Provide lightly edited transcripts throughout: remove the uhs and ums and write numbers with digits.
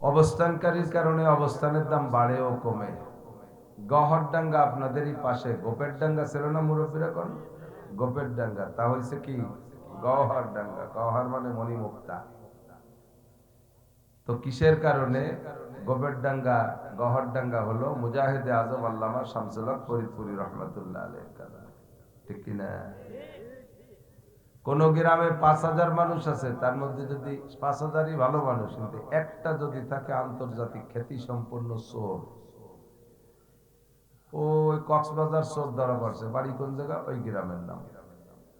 অবস্থানকারীর কারণে অবস্থানের দাম বাড়ে ও কমে। গহরডাঙ্গা আপনাদেরই পাশে, গোপের ডাঙ্গা ছিল না মুরব্বীরা? কোন গোপের ডাঙ্গা, তা হয়েছে কি গহরডাঙ্গা। গহর মানে মণিমুক্তা। তো কিসের কারণে গোপের ডাঙ্গা গহরডাঙ্গা হলো? মুজাহিদে আজম আল্লামা শামসুল হক ফরিদপুরি রহমতুল্লাহ আলাইহির কারণে। ঠিক কিনা? কোন গ্রামে 5,000 মানুষ আছে, তার মধ্যে যদি 5,000ই ভালো মানুষ, কিন্তু একটা যদি থাকে আন্তর্জাতিক খ্যাতি সম্পন্ন চোর, ওই কক্সবাজার চোর ধরা পড়ছে, বাড়ি কোন জায়গা? ওই গ্রামের নাম।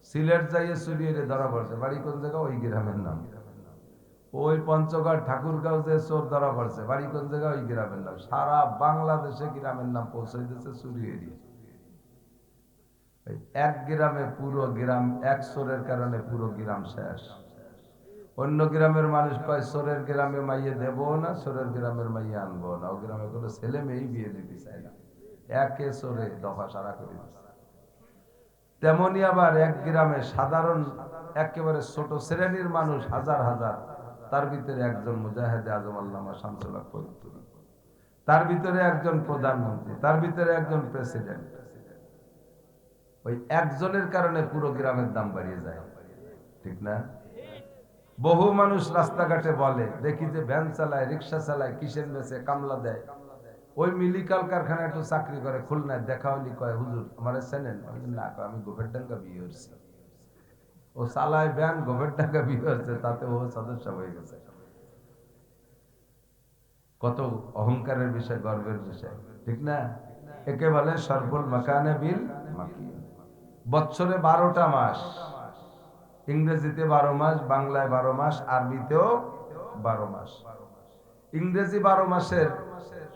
সিলেট যাইয়ে চুরিয়ে ধরা পড়ছে, বাড়ি কোন জায়গা? ওই গ্রামের নাম। ওই পঞ্চগড় ঠাকুরগাঁও যে চোর ধরা পড়ছে, বাড়ি কোন জায়গা? ওই গ্রামের নাম। সারা বাংলাদেশে গ্রামের নাম পৌঁছে দিচ্ছে চুরিয়ে। এক গ্রামে পুরো গ্রাম, এক চোরের কারণে পুরো গ্রাম শেষ। অন্য গ্রামের মানুষ কয় চোরের গ্রামে মাইয়ে দেবো না, চোরের গ্রামের মাইয়ে আনবো না, ও গ্রামে কোনো ছেলে মেয়েই বিয়ে দিতে চায় না, একে চোরে দফা সারা করে দিচ্ছে। তেমনি আবার এক গ্রামে সাধারণ একেবারে ছোট শ্রেণীর মানুষ হাজার হাজার, তার ভিতরে একজন মুজাহিদে আজম আল্লামা শামসুল হক ফরিদপুরি, তার ভিতরে একজন প্রধানমন্ত্রী, তার ভিতরে একজন প্রেসিডেন্ট। ওই একজনের কারণে পুরো গ্রামের দাম বাড়িয়ে যায়। ঠিক না? বহু মানুষ রাস্তাঘাটে বলে, দেখি যে ভ্যান চালায়, রিক্সা চালায়, কিসের মেসে কামলা দেয়, ওই মিলিকাল কারখানায় একটু চাকরি করে খুলনায়, দেখা হলি কয় হুজুর আমার চেনেন? না, আমি গোপের ডাঙ্গা বিয়ে হচ্ছি। ও চালায় ভ্যান, গোপের ডাঙ্গা বিয়ে হচ্ছে, তাতে ও সদস্য হয়ে গেছে। কত অহংকারের বিষয়, গর্বের বিষয়। ঠিক না? একে বলে সরফুল মাকানে বিল মাকি। বছরে 12টা মাস, ইংরেজিতে 12 মাস, বাংলায় 12 মাস, আরবিতেও 12 মাস। ইংরেজি 12 মাসের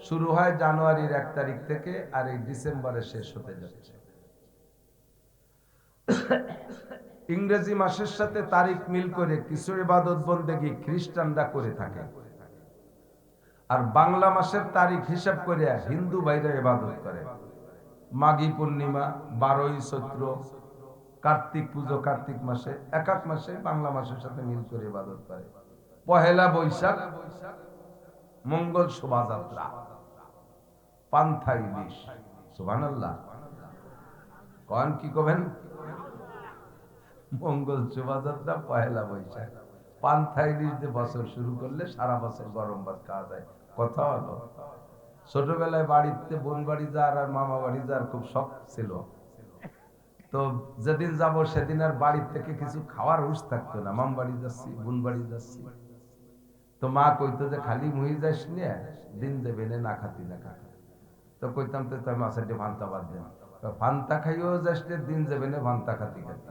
শুরু হয় জানুয়ারির 1 তারিখ থেকে, আর এই ডিসেম্বরে শেষ হতে যাচ্ছে। ইংরেজি মাসের সাথে তারিখ মিল করে কিছু ইবাদত বন্দেগী খ্রিস্টানরা করে থাকে, আর বাংলা মাসের তারিখ হিসাব করে হিন্দু ভাইরা ইবাদত করে। মাঘী পূর্ণিমা, 12ই চৈত্র, কার্তিক পুজো কার্তিক মাসে, এক এক মাসে বাংলা মাসের সাথে মিল করে ইবাদত করে। পহেলা বৈশাখ মঙ্গল শোভাযাত্রা, পান্থা ইলিশ। সুবহানাল্লাহ কোন কি কবেন? মঙ্গল শোভাযাত্রা, পহেলা বৈশাখ, পান্থা ইলিশ দিয়ে বছর শুরু করলে সারা বছর গরম ভাত খাওয়া যায়। কথা হলো, ছোটবেলায় বাড়িতে বোন বাড়ি যাওয়ার আর মামা বাড়ি যাওয়ার খুব শখ ছিল। তো যেদিন যাব সেদিন আর বাড়ির থেকে কিছু খাওয়ার হুঁশ থাকতো না, মাম বাড়ি যাচ্ছি, বোন বাড়ি যাচ্ছি। তো মা কইতো যে খালি মুহি যাস নিয়ে, দিন দেবে না খাতি না খা। তো কইতাম তো তুমি মাছের ভান্তা বাদ দেন, ভান্তা খাইও যাস, দিন যাবে না ভান্তা খাতি খাতি।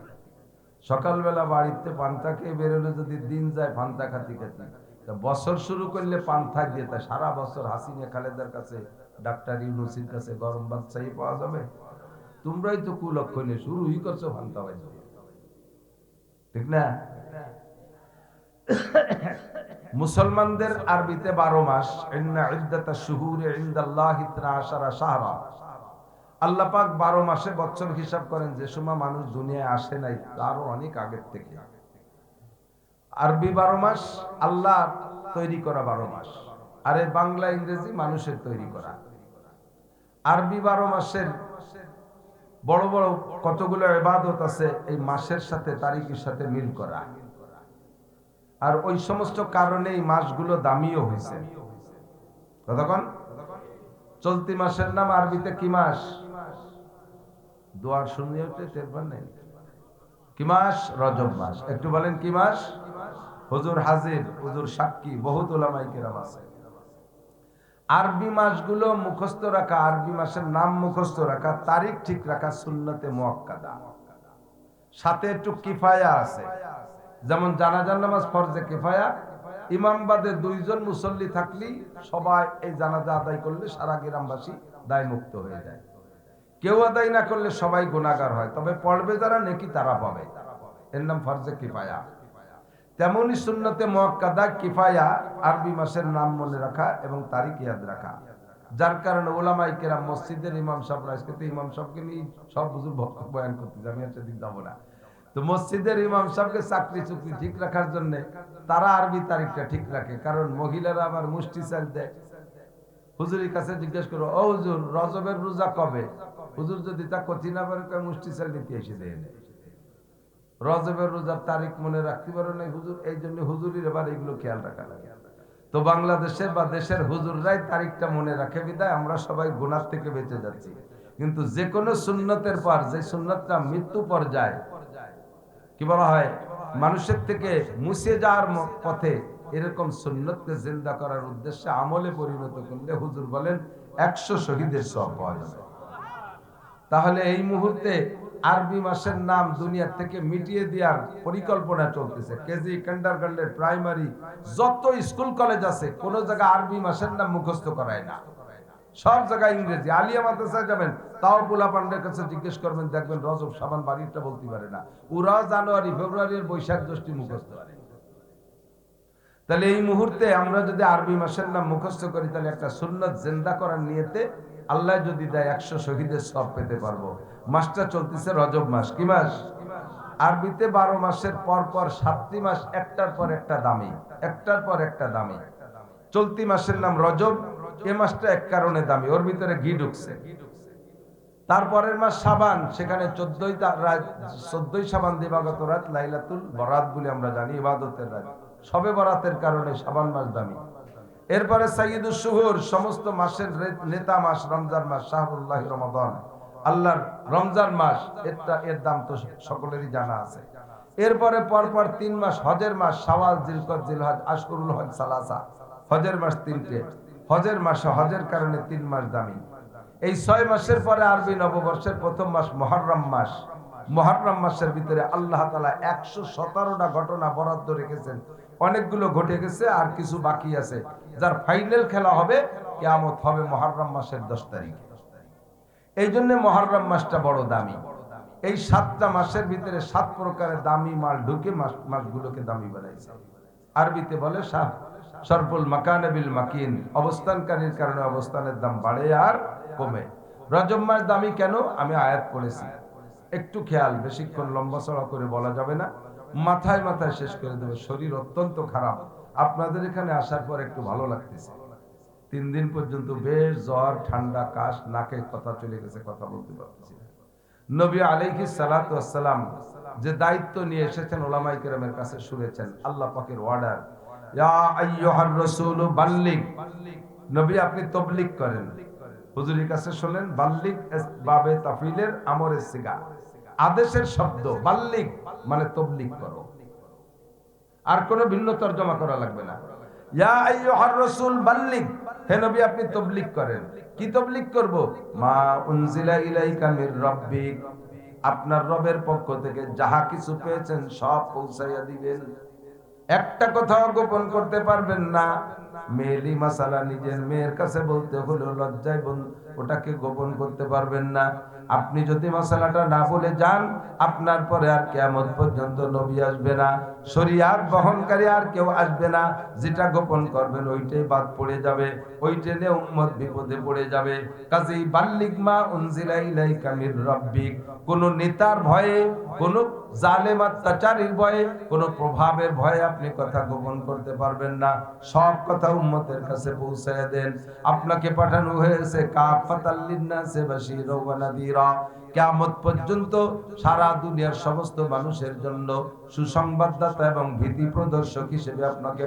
সকালবেলা বাড়িতে পান্তা খেয়ে বেরোলে যদি দিন যায় ভান্তা খাতি খাতি, বছর শুরু করলে পান্থা দিয়ে, তা সারা বছর হাসিনা খালেদার কাছে, ডাক্তার ইউনুসির কাছে গরম ভাত চাই পাওয়া যাবে। তোমরাই তো কুলক্ষণে শুরুই করছো ভান্তা বাজ। ঠিক না? মুসলমানদের আরবিতে 12 মাস। ইন্না ইদ্দাতাশ শুহুরি ইনদাল্লাহি 12 শাহরা। আল্লাহ পাক 12 মাসে বছর হিসাব করেন। যে সময় মানুষ দুনিয়ায় আসে নাই তারও অনেক আগের থেকে। আরবি 12 মাস আল্লাহ তৈরি করা 12 মাস, আর এই বাংলা ইংরেজি মানুষের তৈরি করা। আরবি 12 মাসের বড় বড় কতগুলো ইবাদত আছে এই মাসের সাথে, তারিখের সাথে মিল করা। আর ওই সমস্ত কারণে এই মাসগুলো দামিও হয়েছে। তখন চলতি মাসের নাম আরবিতে কি মাস? দোয়ার শুনিয়ে টের পান নাই? কি মাস? রজব মাস। একটু বলেন কি মাস? হুজুর হাজির, হুজুর সাক্ষী, বহুত উলামায়ে কেরাম আছে। আরবি মাসগুলো মুখস্থ রাখা, আরবি মাসের নাম মুখস্থ রাখা, তারিখ ঠিক রাখা সুন্নতে মুআক্কাদা। সাথে একটু কিফায়া আছে, যেমন জানাজার নামাজ ফরজে কিফায়া, ইমাম বাদে 2 জন মুসল্লি থাকলেই সবাই এই জানাজা আদায় করলে সারা গ্রামবাসী দায় মুক্ত হয়ে যায়। কেউ আদায় না করলে সবাই গুনাহগার হয়, তবে পড়বে যারা নেকি তারা পাবে, এর নাম ফরজে কিফায়া। তেমনি সুন্নতে মুআক্কাদা কিফায়া, আরবি মাসের নাম মনে রাখা এবং তারিখ ইয়াদ রাখা। যার কারণে উলামায়ে কেরাম, মসজিদের ইমাম সাহেবরা, আজকে তো ইমাম সাহেবকে নিয়ে সব হুজুর বয়ান করতে, আমি আর সেদিন যাবো না। তো মসজিদের ইমাম সাহেবকে চাকরি চুকরি ঠিক রাখার জন্য তারা আরবি তারিখটা ঠিক রাখে, কারণ মহিলারা আবার মুষ্টি চাল দেয়। হুজুরের কাছে জিজ্ঞেস করো, ও হুজুর রজবের রোজা কবে? হুজুর যদি তা কঠিন না পারে মুষ্টি চাল নিতে এসে দেয় না। রজবের রোজার তারিখ মনে রাখতে পারো না হুজুর, এই জন্য হুজুরের এবার এগুলো খেয়াল রাখা লাগে। তো বাংলাদেশের বা দেশের হুজুররাই তারিখটা মনে রাখে বিদায় আমরা সবাই গুনাহ থেকে বেঁচে যাচ্ছি। কিন্তু যে কোনো সুন্নতের পর যে সুন্নতটা মৃত্যু পর্যায়ে কি বলা হয়, মানুষের থেকে মুছে যাওয়ার পথে, এরকম সুন্নতকে জিন্দা করার উদ্দেশ্যে আমলে পরিণত করলে হুজুর বলেন 100 শহীদের সওয়াব পাওয়া যাবে। তাহলে এই মুহূর্তে আরবি মাসের নাম দুনিয়া থেকে মিটিয়ে দেওয়ার পরিকল্পনা চলতেছে। কেজি, কিন্ডারগার্টেন, প্রাইমারি যত স্কুল কলেজ আছে কোন জায়গায় আরবি মাসের নাম মুখস্থ করায় না, সব জায়গায় ইংরেজি। আলিয়া মাদ্রাসায় যাবেন, তাও পোলা পান্ডের কাছে জিজ্ঞেস করবেন, দেখবেন রজব শাবান বাড়িটা বলতে পারে না, ওরাও জানুয়ারি ফেব্রুয়ারি আর বৈশাখ জ্যৈষ্ঠ মুখস্থ করে। তাহলে এই মুহূর্তে আমরা যদি আরবি মাসের নাম মুখস্থ করি, তাহলে একটা সুন্নাত জিন্দা করার নিয়তে আল্লাহ যদি দেয় 100 শহীদের সওয়াব পেতে পারবো। মাসটা চলতেছে রজব মাস। কি মাস? আরবিতে 12 মাসের পর পর 7টি মাস একটার পর একটা দামি, একটার পর একটা দামি। চলতি মাসের নাম রজব, এ মাসটা এক কারণে দামি, ওর ভিতরে ঘি ঢুকছে। তারপরের মাস শাবান, সেখানে 14ই শাবান দিবাগত রাত লাইলাতুল বরাত বলে আমরা জানি, ইবাদতের রাত। সবে বরাতের কারণে শাবান মাস দামি। এরপরে সাইয়্যিদুশ শুহুর, সমস্ত মাসের নেতা মাস রমজান মাস, শাহরুল্লাহ রমাদান, আল্লাহর রমজান মাস, এর দাম তো সকলেরই জানা আছে। এরপরে পরপর 3 মাস হজের মাস, শাওয়াল, জিলকদ, জিলহজ, আশহুরুল হজ সালাসা, হজের মাস 3টে। হজের মাসে হজের কারণে 3 মাস দামি। এই 6 মাসের পরে আরবি নববর্ষের প্রথম মাস মুহররম মাস। মুহররম মাসের ভিতরে আল্লাহ তাআলা 117টা ঘটনা বরাদ্দ রেখেছেন। অনেকগুলো ঘটে গেছে, আর কিছু বাকি আছে, যার ফাইনাল খেলা হবে, কিয়ামত হবে মুহররম মাসের 10 তারিখে। এই জন্য মুহররম মাসটা বড় দামি। এই 7টা মাসের ভিতরে 7 প্রকারের দামি মাল ঢুকে মাসগুলোকে দামি বানাইছে। আরবিতে বলে শরফুল মাকানে বিল মাকিন, অবস্থানকারীর কারণে অবস্থানের দাম বাড়ে আর কমে। রজব মাস দামি কেন? আমি আয়াত পড়েছি, একটু খেয়াল, বেশিক্ষণ লম্বা চড়া করে বলা যাবে না, মাথায় মাথায় শেষ করে দেবে। শরীর অত্যন্ত খারাপ, আপনাদের এখানে আসার পর একটু ভালো লাগতেছে। 3 দিন পর্যন্ত বেশ জ্বর, ঠান্ডা, কাশ, নাকে কথা চলে গেছে, কথা বলতে পারতেছি না। নবী আলাইহিস সালাতু ওয়াস সালাম যে দায়িত্ব নিয়ে এসেছেন, ওলামায়ে কেরামের কাছে শুনেছেন, আল্লাহ পাকের অর্ডার, ইয়া আইয়ুহার রাসূল বাল্লিগ, নবী আপনি তাবলীগ করেন। হুজুরের কাছে শুনেন, বাল্লিগ বাবে তাফিলের আমরের সিগা, আদেশের শব্দ। বাল্লিগ মানে তাবলীগ করো, আর কোনো ভিন্ন তরজমা করা লাগবে না। ইয়া আইয়ুহার রাসূল বাল্লিগ, হে নবী আপনি তাবলীগ করেন। কি তাবলীগ করব? মা উনজিলা ইলাইকা মির রাব্বিক, আপনার রবের পক্ষ থেকে যাহা কিছু পেয়েছেন সব পৌঁছাইয়া দিবেন, একটা কথাও গোপন করতে পারবেন না। মেয়েলি মাসালা নিজের মেয়ের কাছে বলতে হলো লজ্জায় ওটাকে গোপন করতে পারবেন না। আপনি যদি মাসালাটা না বলে যান, আপনার পরে আর কিয়ামত পর্যন্ত নবী আসবে না, শরীয়ত বহনকারী আর কেউ আসবে না। যেটা গোপন করবেন ওইটাই বাদ পড়ে যাবে, ওইটা নিয়ে উম্মত বিপদে পড়ে যাবে। কাজেই বাল্লিগ মা উনজিলা ইলাইকা মির রাব্বিক, কোন নেতার ভয়ে, কোন জালেম অত্যাচারীর ভয়ে, কোন প্রভাবের ভয়ে আপনি কথা গোপন করতে পারবেন না। সব কথা উম্মতের কাছে পৌঁছায় দেন। আপনাকে পাঠানো হয়েছে কাফাতাল লিন্নাসি বাশীরা ওয়া নাযীরা, কিয়ামত পর্যন্ত সারা দুনিয়ার সমস্ত মানুষের জন্য সুসংবাদদাতা এবং ভীতি প্রদর্শক হিসেবে আপনাকে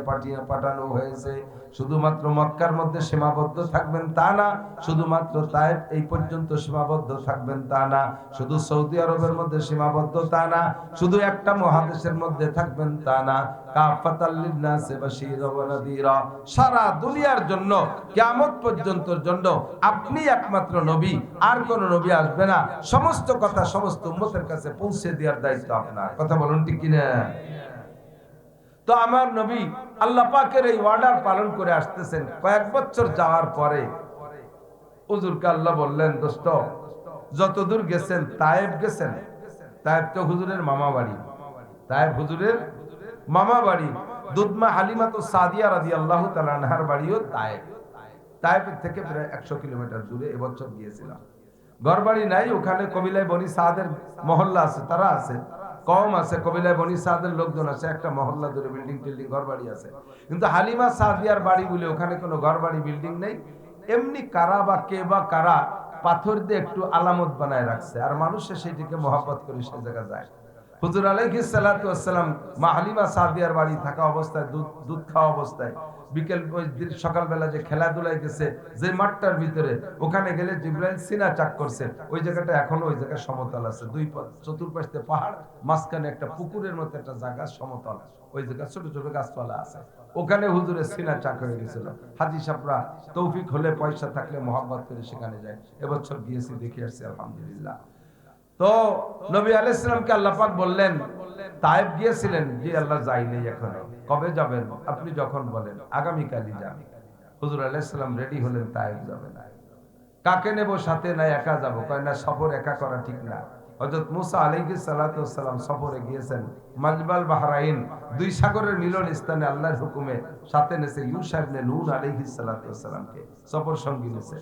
পাঠানো হয়েছে। শুধুমাত্র মক্কার মধ্যে সীমাবদ্ধ থাকবেন তা না, শুধুমাত্র তায়েফ এই পর্যন্ত সীমাবদ্ধ থাকবেন তা না, শুধু সৌদি আরবের মধ্যে সীমাবদ্ধ তা না, শুধু একটা মহাদেশের মধ্যে থাকবেন তা না, কাফাতাল লিন্নাসি বাশীরা ওয়া নাযীরা, সারা দুনিয়ার জন্য কিয়ামত পর্যন্তর জন্য আপনি একমাত্র নবী, আর কোন নবী আসবে না। সমস্ত কথা সমস্ত উম্মতের কাছে পৌঁছে দেওয়ার দায়িত্ব আপনার। কথা বলুন ঠিক কিনা? তো আমার নবী আল্লাহ পাকের এই অর্ডার পালন করে আসতেছেন। কয়েক বছর যাওয়ার পরে হুজুরকে আল্লাহ বললেন, দোস্ত যতদূর গেছেন, তায়েফ গেছেন, তায়েফ তো হুজুরের মামা বাড়ি, তায়েফ হুজুরের মামা বাড়ি। দুধমা হালিমাতু সাদিয়া রাদিয়াল্লাহু তাআলা আনহার বাড়িও তায়েফ। তায়েফের থেকে প্রায় 100 কিলোমিটার দূরে এবছর গিয়েছিলাম। ঘর বাড়ি নাই ওখানে, কবিলায় বনি সাদের মহল্লা আছে, তারা আছে। কম আছে, কবিলায় বনি সাদের লোকজন আছে, একটা মহল্লা ধরে বিল্ডিং টিল্ডিং ঘর বাড়ি আছে, কিন্তু হালিমা সাদিয়ার বাড়ি বলে ওখানে কোনো ঘর বাড়ি বিল্ডিং নেই। এমনি কারা বা কে বা কারা পাথর দিয়ে একটু আলামত বানায় রাখছে, আর মানুষে সেটিকে মহব্বত করে সে জায়গা যায়। হুজুর আলাইহিস সালাতু ওয়াস সালাম মা হালিমা সাদিয়ার বাড়ি থাকা অবস্থায়, দুধ খাওয়া অবস্থায়, বিকেল সকালবেলা যে খেলাধুলায় গেছে যে মাঠটার ভিতরে, ওখানে গেলে জিবরাইল সিনা চাক করছে। ওই জায়গাটা এখনো ওই জায়গায় সমতল আছে, দুই চতুর্পাশে পাহাড়, মাঝখানে একটা পুকুরের মতো একটা জায়গা সমতল, ওই জায়গায় ছোট ছোট গাছপালা আছে। ওখানে হুজুরের সিনা চাক হয়ে গেছিল। হাজী সাহেবরা তৌফিক হলে, পয়সা থাকলে মহব্বত করে সেখানে যায়। এবছর গিয়েছি, দেখে আসছি, আলহামদুলিল্লাহ। তো নবী আলাইহিস সালামকে আল্লাহ পাক বললেন, তায়েব গিয়েছিলেন, জি আল্লাহ যাই নেই এখনো। কবে যাবেন? আপনি যখন বলেন, আগামী কালই যান। হুজুর আলাইহিস সালাম রেডি হলেন, তায়েব যাবেন। কাকে নেব সাথে? না একা যাব। কয় না, সফর একা করা ঠিক না। হযরত মুসা আলাইহিস সালাতু ওয়াস সালাম সফরে গিয়েছেন মাজবাল বাহরাইন, দুই সাগরের মিলন স্থানে, আল্লাহর হুকুমে সাথে নেছে ইউশা ইবনে নূন আলাইহিস সালাতু ওয়াস সালামকে সফর সঙ্গী নেছে।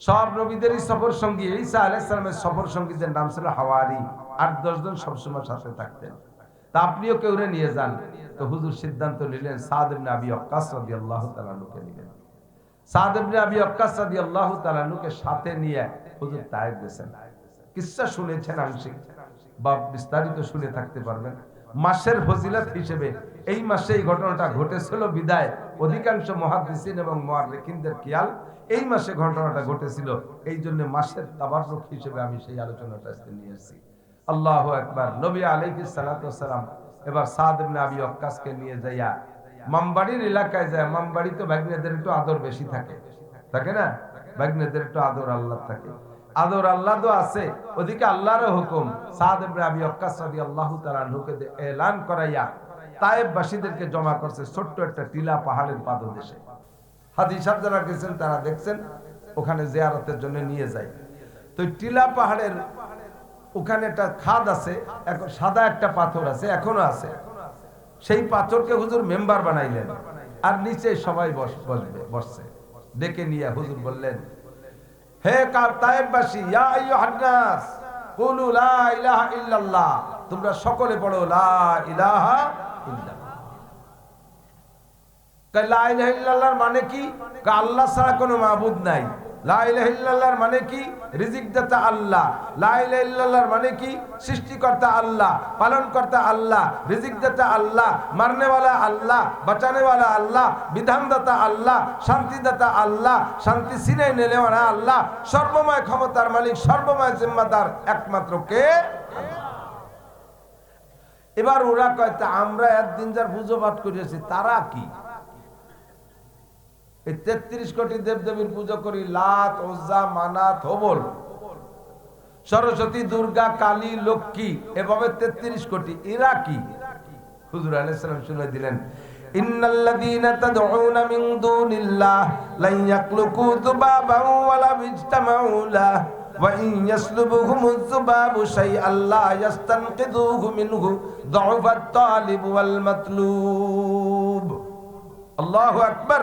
সব নবীদেরই সফর সঙ্গী, ঈসা আলাইহিস সালামের সফর সঙ্গীদের নাম ছিল হাওয়ারি। ৮-১০ জন সবসময় সাথে থাকতেন। তা আপনিও কেউরে নিয়ে যান। তো হুজুর সিদ্ধান্ত নিলেন সাদ ইবনে আবি ওয়াক্কাস রাদিয়াল্লাহু তাআলা আনহুকে নিলেন। সাদ ইবনে আবি ওয়াক্কাস রাদিয়াল্লাহু তাআলা আনহুকে সাথে নিয়ে হুজুর তায়েফ গেছেন। কিসসা শুনেছেন আংশিক, বা বিস্তারিত শুনে থাকতে পারবেন। মাসের ফজিলত হিসেবে এই মাসে এই ঘটনাটা ঘটেছিল বিদায় অধিকাংশ মুহাদ্দিসিন এবং মুআররিখিনদের খেয়াল এই মাসে ঘটনাটা ঘটেছিল। এই জন্য মাসের তাবাররুক হিসেবে আমি সেই আলোচনাটা আজকে নিয়ে এসেছি। আল্লাহু আকবার। নবী আলাইহিস সালাতু ওয়াস সালাম এবার সাদ ইবনে আবি ওয়াক্কাসকে নিয়ে যাইয়া মামবাড়ির এলাকায় যায়। মামবাড়ি তো ভাগ্নেদের একটু আদর বেশি থাকে, থাকে না? ভাগ্নেদের একটু আদর আল্লাহ থাকে, আদর আল্লাহ তো আছে। ওদিকে আল্লাহর হুকুম, সাদ ইবনে আবি ওয়াক্কাস রাদিয়াল্লাহু তাআলা আনহুকে এলান করাইয়া তায়েফবাসীদেরকে জমা করছে ছোট্ট একটা টিলা পাহাড়ের পাদদেশে। হাজী সাহেব যারা গেছেন তারা দেখছেন, ওখানে জিয়ারতের জন্য নিয়ে যায়। তো টিলা পাহাড়ের ওখানে একটা খাদ আছে, এখন সাদা একটা পাথর আছে, এখনো আছে। সেই পাথরকে হুজুর মেম্বার বানাইলেন, আর নিচে সবাই বসছে। ডেকে নিয়ে হুজুর বললেন, হে তায়েফবাসী, ইয়া আইয়ুহান নাস কুলু লা ইলাহা ইল্লাল্লাহ, তোমরা সকলে পড়ো লা ইলাহা ইল্লাল্লাহ। লা ইলাহা ইল্লাল্লাহর মানে কি? আল্লাহ ছাড়া কোনো মাবুদ নাই। লা ইলাহা ইল্লাল্লাহর মানে কি? রিজিকদাতা আল্লাহ। লা ইলাহা ইল্লাল্লাহর মানে কি? সৃষ্টিকর্তা আল্লাহ, পালনকর্তা আল্লাহ, রিজিকদাতা আল্লাহ, মারনেওয়ালা আল্লাহ, বাঁচানেওয়ালা আল্লাহ, বিধানদাতা আল্লাহ, শান্তিদাতা আল্লাহ, শান্তি ছিনাই নেওয়ালা আল্লাহ, সর্বময় ক্ষমতার মালিক, সর্বময় জিম্মাদার একমাত্র কে? এবার ওরা কয়, আমরা একদিন যার পুজো পাঠ করেছি তারা কি? এই ৩৩ কোটি দেবদেবীর পুজো করি, লাত, ওজ্জা, মানাত, হবল, সরস্বতী, দুর্গা, কালী, লক্ষ্মী, এভাবে ৩৩ কোটি। এরা কি? হুজুর আলাইহিস সালাম শুনে দিলেন, ইন্নাল্লাযীনা তাদউনা মিন দুনিল্লাহ লা ইয়াখলুকু যুবাবান ওয়া লা ইজতামাউ লাহ ওয়া ইন ইয়াসলুবুহুমুয যুবাবু শাইআন লা ইস্তানকিযুহু মিনহু যুফাত তালিব ওয়াল মাতলুব। আল্লাহু আকবার।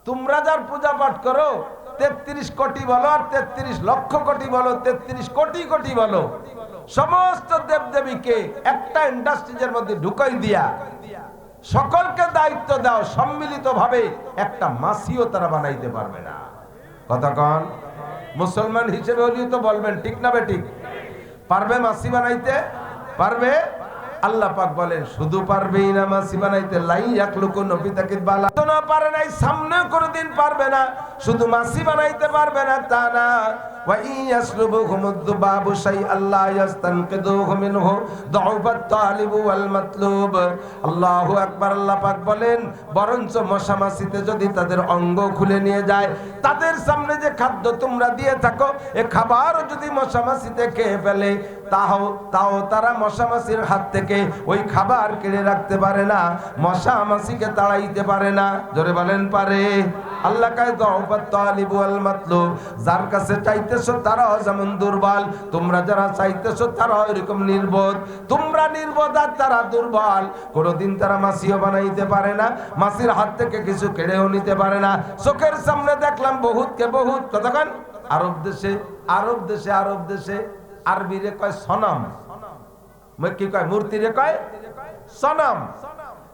তোমরা যার পূজা পাঠ করো, ৩৩ কোটি বলো আর ৩৩ লক্ষ কোটি বলো, ৩৩ কোটি কোটি বলো, সমস্ত দেবদেবীকে একটা ইন্ডাস্ট্রিজের মধ্যে ঢুকাই দিয়া সকলকে দায়িত্ব দাও, সম্মিলিত ভাবে একটা মাসিও তারা বানাইতে পারবে না। কতক্ষণ মুসলমান হিসেবে হলেও তো বলবেন, ঠিক না বেঠিক? পারবে মাসি বানাইতে? পারবে? আল্লাহ পাক বলেন, শুধু পারবেই না মাসি বানাইতে, লাই ইয়াখলুকু নবিতাকিদ বালা, তো না পারে নাই, সামনে কোনদিন পারবে না। শুধু মাসি বানাইতে পারবে না তা না, ওয়া ইয়াসলুবুহুমুয যুবাবু শাইআন লা ইস্তানকিযুহু মিনহু যুফাত তালিব ওয়াল মাতলুব। আল্লাহু আকবার। আল্লাহ পাক বলেন, বরঞ্চ মশা মাছিতে যদি তাদের অঙ্গ খুলে নিয়ে যায়, তাদের সামনে যে খাদ্য তোমরা দিয়ে থাকো, এ খাবার যদি মশা মাছিতে খেয়ে ফেলে, তাও তারা মশা মাছির হাত থেকে ওই খাবার কেড়ে রাখতে পারে না, মশা মাছিকে তাড়াইতে পারে না। জোরে বলেন, পারে? আল্লাহ কায় যুফাত তালিব ওয়াল মাতলুব, যার কাছে চাইতেছো তারাও যেমন দুর্বল, তোমরা যারা চাইতেছো তারাও এরকম নির্বোধ। তোমরা নির্বোধ আর তারা দুর্বল। কোনদিন তারা মাছিও বানাইতে পারে না, মাছির হাত থেকে কিছু কেড়েও নিতে পারে না। চোখের সামনে দেখলাম বহুতকে বহুত, কতক্ষণ আরব দেশে আরবিরে কয় সনম, কি কয় মূর্তি রে কয় সনম।